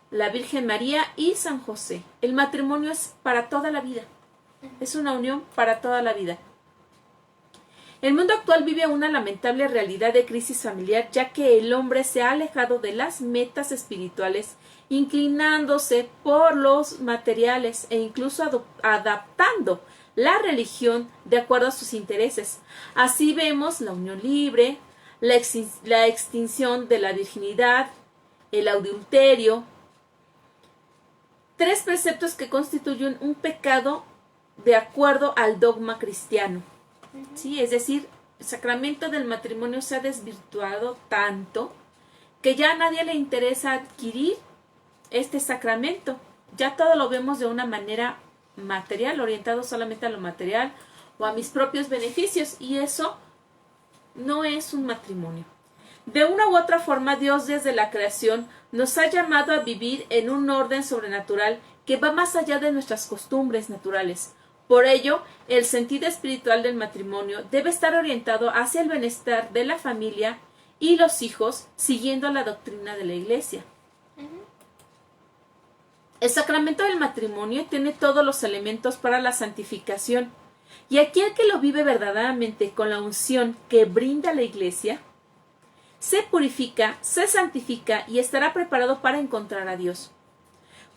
la Virgen María y San José. El matrimonio es para toda la vida. Es una unión para toda la vida. El mundo actual vive una lamentable realidad de crisis familiar, ya que el hombre se ha alejado de las metas espirituales, inclinándose por los materiales e incluso adaptando la religión de acuerdo a sus intereses. Así vemos la unión libre, la extinción de la virginidad, el adulterio, 3 preceptos que constituyen un pecado de acuerdo al dogma cristiano. Sí, es decir, el sacramento del matrimonio se ha desvirtuado tanto que ya a nadie le interesa adquirir este sacramento. Ya todo lo vemos de una manera material, orientado solamente a lo material o a mis propios beneficios, y eso no es un matrimonio. De una u otra forma, Dios desde la creación nos ha llamado a vivir en un orden sobrenatural que va más allá de nuestras costumbres naturales. Por ello, el sentido espiritual del matrimonio debe estar orientado hacia el bienestar de la familia y los hijos, siguiendo la doctrina de la Iglesia. El sacramento del matrimonio tiene todos los elementos para la santificación. Y aquel que lo vive verdaderamente con la unción que brinda la Iglesia, se purifica, se santifica y estará preparado para encontrar a Dios.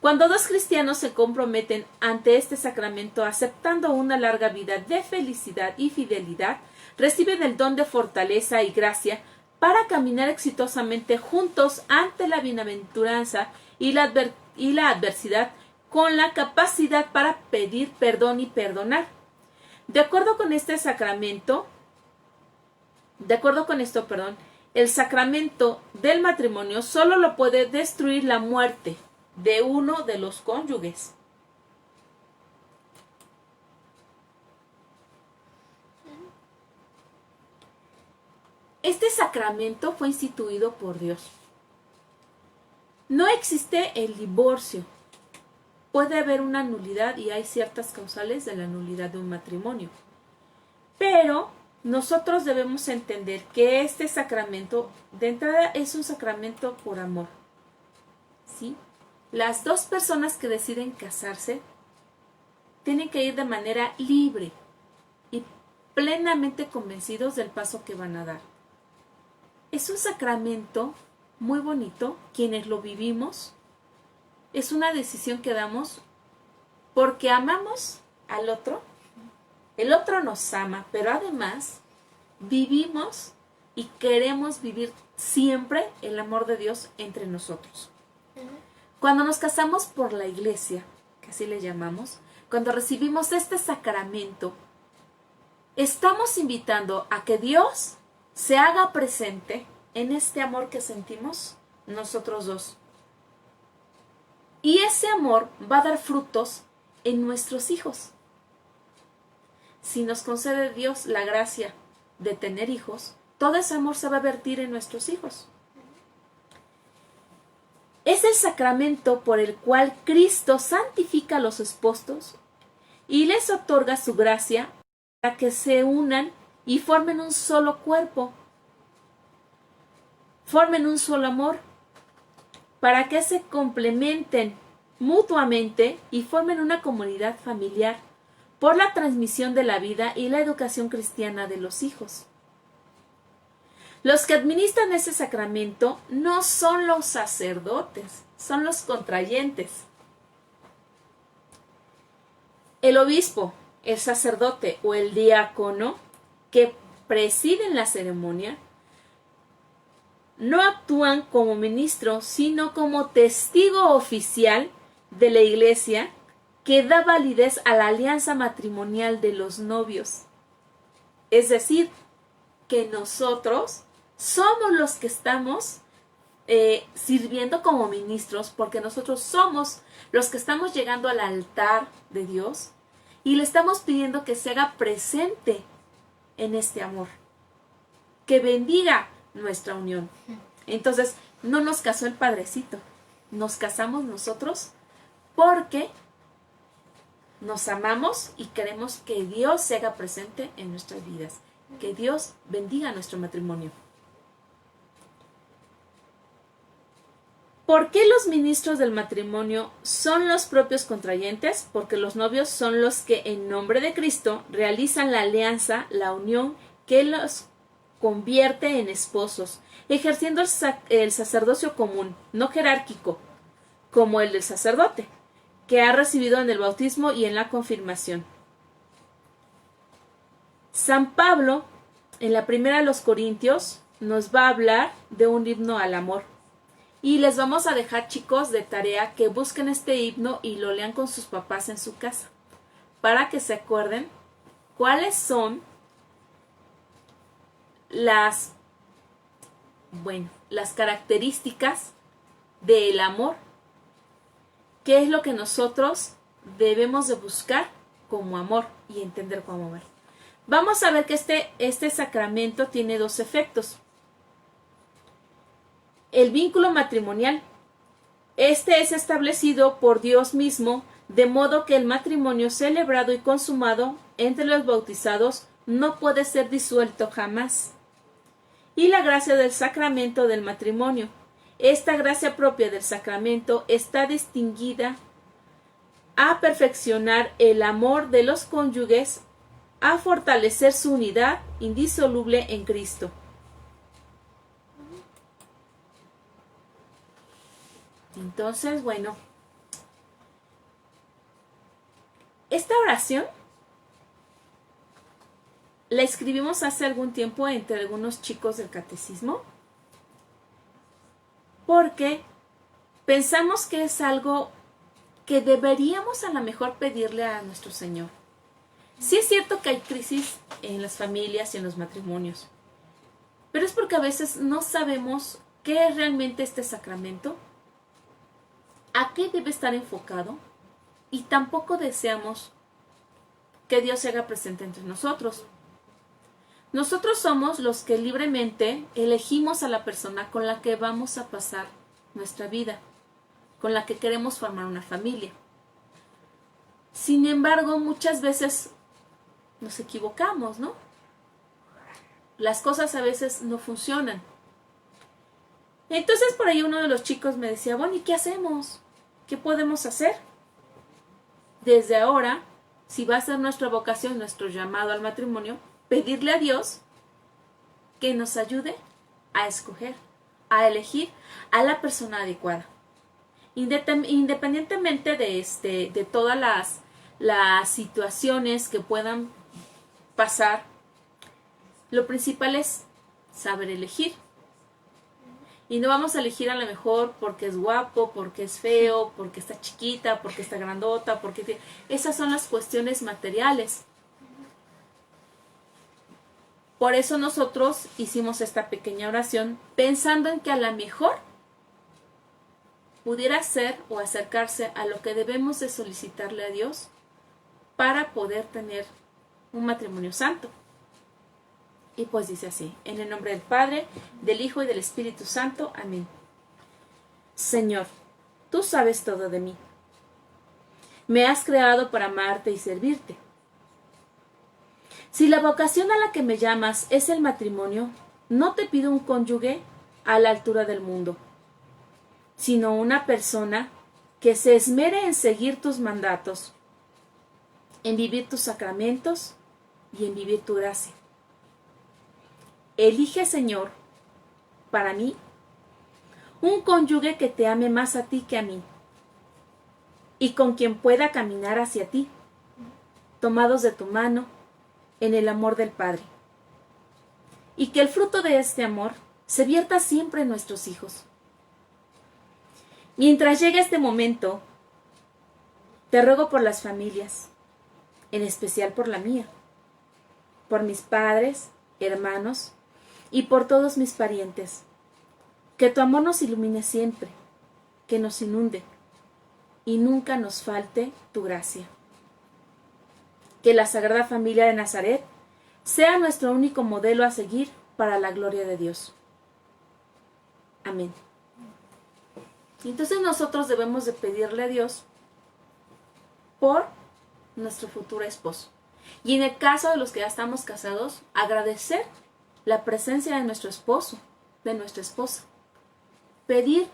Cuando dos cristianos se comprometen ante este sacramento aceptando una larga vida de felicidad y fidelidad, reciben el don de fortaleza y gracia para caminar exitosamente juntos ante la bienaventuranza y la adversidad, con la capacidad para pedir perdón y perdonar. De acuerdo con esto, el sacramento del matrimonio solo lo puede destruir la muerte de uno de los cónyuges. Este sacramento fue instituido por Dios. No existe el divorcio. Puede haber una nulidad y hay ciertas causales de la nulidad de un matrimonio. Pero nosotros debemos entender que este sacramento, de entrada, es un sacramento por amor. ¿Sí? Las dos personas que deciden casarse tienen que ir de manera libre y plenamente convencidos del paso que van a dar. Es un sacramento muy bonito, quienes lo vivimos. Es una decisión que damos porque amamos al otro. El otro nos ama, pero además vivimos y queremos vivir siempre el amor de Dios entre nosotros. Cuando nos casamos por la Iglesia, que así le llamamos, cuando recibimos este sacramento, estamos invitando a que Dios se haga presente en este amor que sentimos nosotros dos. Y ese amor va a dar frutos en nuestros hijos. Si nos concede Dios la gracia de tener hijos, todo ese amor se va a vertir en nuestros hijos. Es el sacramento por el cual Cristo santifica a los esposos y les otorga su gracia para que se unan y formen un solo cuerpo, formen un solo amor, para que se complementen mutuamente y formen una comunidad familiar por la transmisión de la vida y la educación cristiana de los hijos. Los que administran ese sacramento no son los sacerdotes, son los contrayentes. El obispo, el sacerdote o el diácono que presiden la ceremonia no actúan como ministro, sino como testigo oficial de la Iglesia que da validez a la alianza matrimonial de los novios. Es decir, que nosotros somos los que estamos sirviendo como ministros, porque nosotros somos los que estamos llegando al altar de Dios y le estamos pidiendo que se haga presente en este amor, que bendiga nuestra unión. Entonces, no nos casó el padrecito, nos casamos nosotros porque nos amamos y queremos que Dios se haga presente en nuestras vidas, que Dios bendiga nuestro matrimonio. ¿Por qué los ministros del matrimonio son los propios contrayentes? Porque los novios son los que en nombre de Cristo realizan la alianza, la unión que los convierte en esposos, ejerciendo el sacerdocio común, no jerárquico, como el del sacerdote, que ha recibido en el bautismo y en la confirmación. San Pablo, en la primera de los Corintios, nos va a hablar de un himno al amor. Y les vamos a dejar, chicos, de tarea que busquen este himno y lo lean con sus papás en su casa, para que se acuerden cuáles son las características del amor. ¿Qué es lo que nosotros debemos de buscar como amor y entender como amor? Vamos a ver que este sacramento tiene dos efectos. El vínculo matrimonial. Este es establecido por Dios mismo, de modo que el matrimonio celebrado y consumado entre los bautizados no puede ser disuelto jamás. Y la gracia del sacramento del matrimonio. Esta gracia propia del sacramento está distinguida a perfeccionar el amor de los cónyuges, a fortalecer su unidad indisoluble en Cristo. Entonces, bueno, esta oración la escribimos hace algún tiempo entre algunos chicos del catecismo, porque pensamos que es algo que deberíamos a lo mejor pedirle a nuestro Señor. Sí es cierto que hay crisis en las familias y en los matrimonios, pero es porque a veces no sabemos qué es realmente este sacramento, a qué debe estar enfocado, y tampoco deseamos que Dios se haga presente entre nosotros. Nosotros somos los que libremente elegimos a la persona con la que vamos a pasar nuestra vida, con la que queremos formar una familia. Sin embargo, muchas veces nos equivocamos, ¿no? Las cosas a veces no funcionan. Entonces por ahí uno de los chicos me decía, bueno, ¿y qué hacemos? ¿Qué podemos hacer? Desde ahora, si va a ser nuestra vocación, nuestro llamado al matrimonio, pedirle a Dios que nos ayude a escoger, a elegir a la persona adecuada. Independientemente de todas las situaciones que puedan pasar, lo principal es saber elegir. Y no vamos a elegir a lo mejor porque es guapo, porque es feo, porque está chiquita, porque está grandota, porque... Esas son las cuestiones materiales. Por eso nosotros hicimos esta pequeña oración pensando en que a lo mejor pudiera ser o acercarse a lo que debemos de solicitarle a Dios para poder tener un matrimonio santo. Y pues dice así, en el nombre del Padre, del Hijo y del Espíritu Santo. Amén. Señor, tú sabes todo de mí. Me has creado para amarte y servirte. Si la vocación a la que me llamas es el matrimonio, no te pido un cónyuge a la altura del mundo, sino una persona que se esmere en seguir tus mandatos, en vivir tus sacramentos y en vivir tu gracia. Elige, Señor, para mí, un cónyuge que te ame más a ti que a mí, y con quien pueda caminar hacia ti, tomados de tu mano, en el amor del Padre. Y que el fruto de este amor se vierta siempre en nuestros hijos. Mientras llegue este momento, te ruego por las familias, en especial por la mía, por mis padres, hermanos, y por todos mis parientes, que tu amor nos ilumine siempre, que nos inunde, y nunca nos falte tu gracia. Que la Sagrada Familia de Nazaret sea nuestro único modelo a seguir para la gloria de Dios. Amén. Entonces nosotros debemos de pedirle a Dios por nuestro futuro esposo. Y en el caso de los que ya estamos casados, agradecer la presencia de nuestro esposo, de nuestra esposa. Pedir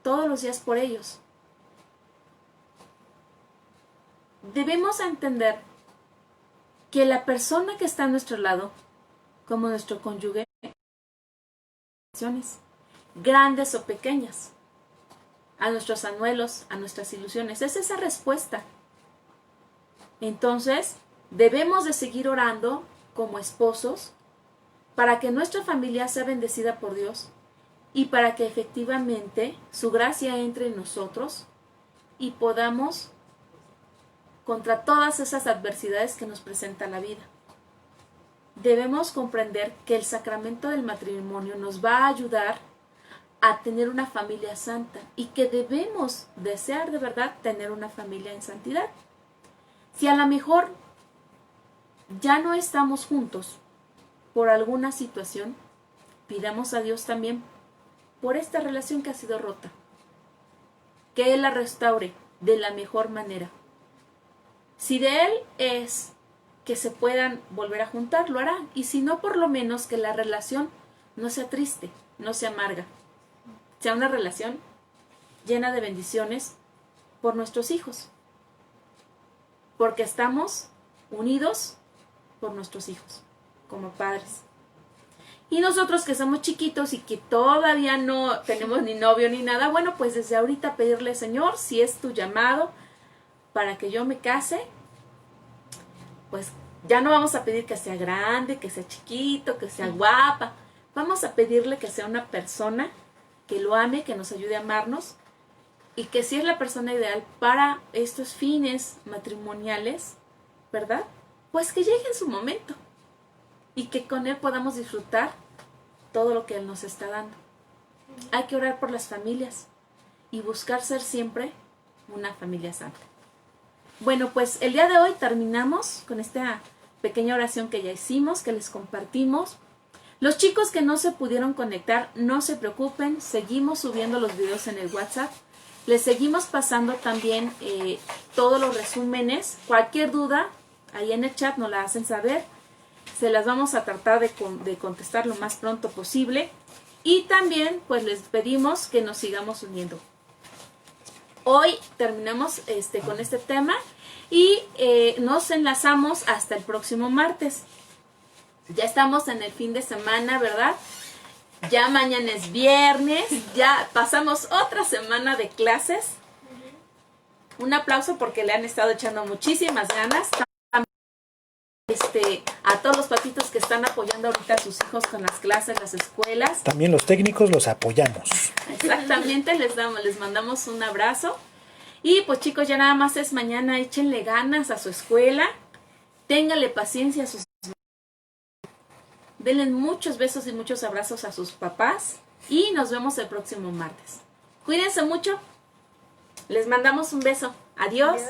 todos los días por ellos. Debemos entender que la persona que está a nuestro lado, como nuestro cónyuge, grandes o pequeñas, a nuestros anhelos, a nuestras ilusiones, es esa respuesta. Entonces, debemos de seguir orando como esposos para que nuestra familia sea bendecida por Dios y para que efectivamente su gracia entre en nosotros y podamos contra todas esas adversidades que nos presenta la vida. Debemos comprender que el sacramento del matrimonio nos va a ayudar a tener una familia santa y que debemos desear de verdad tener una familia en santidad. Si a lo mejor ya no estamos juntos por alguna situación, pidamos a Dios también por esta relación que ha sido rota, que Él la restaure de la mejor manera. Si de Él es que se puedan volver a juntar, lo hará. Y si no, por lo menos que la relación no sea triste, no sea amarga. Sea una relación llena de bendiciones por nuestros hijos. porque estamos unidos por nuestros hijos, como padres. Y nosotros que somos chiquitos y que todavía no tenemos ni novio ni nada, bueno, pues desde ahorita pedirle, Señor, si es tu llamado para que yo me case, pues ya no vamos a pedir que sea grande, que sea chiquito, que sea guapa. Vamos a pedirle que sea una persona que lo ame, que nos ayude a amarnos y que si es la persona ideal para estos fines matrimoniales, ¿verdad? Pues que llegue en su momento y que con él podamos disfrutar todo lo que él nos está dando. Hay que orar por las familias y buscar ser siempre una familia santa. Bueno, pues el día de hoy terminamos con esta pequeña oración que ya hicimos, que les compartimos. Los chicos que no se pudieron conectar, no se preocupen, seguimos subiendo los videos en el WhatsApp. Les seguimos pasando también todos los resúmenes. Cualquier duda, ahí en el chat nos la hacen saber. Se las vamos a tratar de contestar lo más pronto posible. Y también pues les pedimos que nos sigamos uniendo. Hoy terminamos con este tema y nos enlazamos hasta el próximo martes. Ya estamos en el fin de semana, ¿verdad? Ya mañana es viernes, ya pasamos otra semana de clases. Un aplauso porque le han estado echando muchísimas ganas. A todos los papitos que están apoyando ahorita a sus hijos con las clases, las escuelas. También los técnicos los apoyamos. Exactamente, les mandamos un abrazo. Y pues chicos, ya nada más es mañana, échenle ganas a su escuela, ténganle paciencia a sus... Denle muchos besos y muchos abrazos a sus papás y nos vemos el próximo martes. Cuídense mucho, les mandamos un beso. Adiós.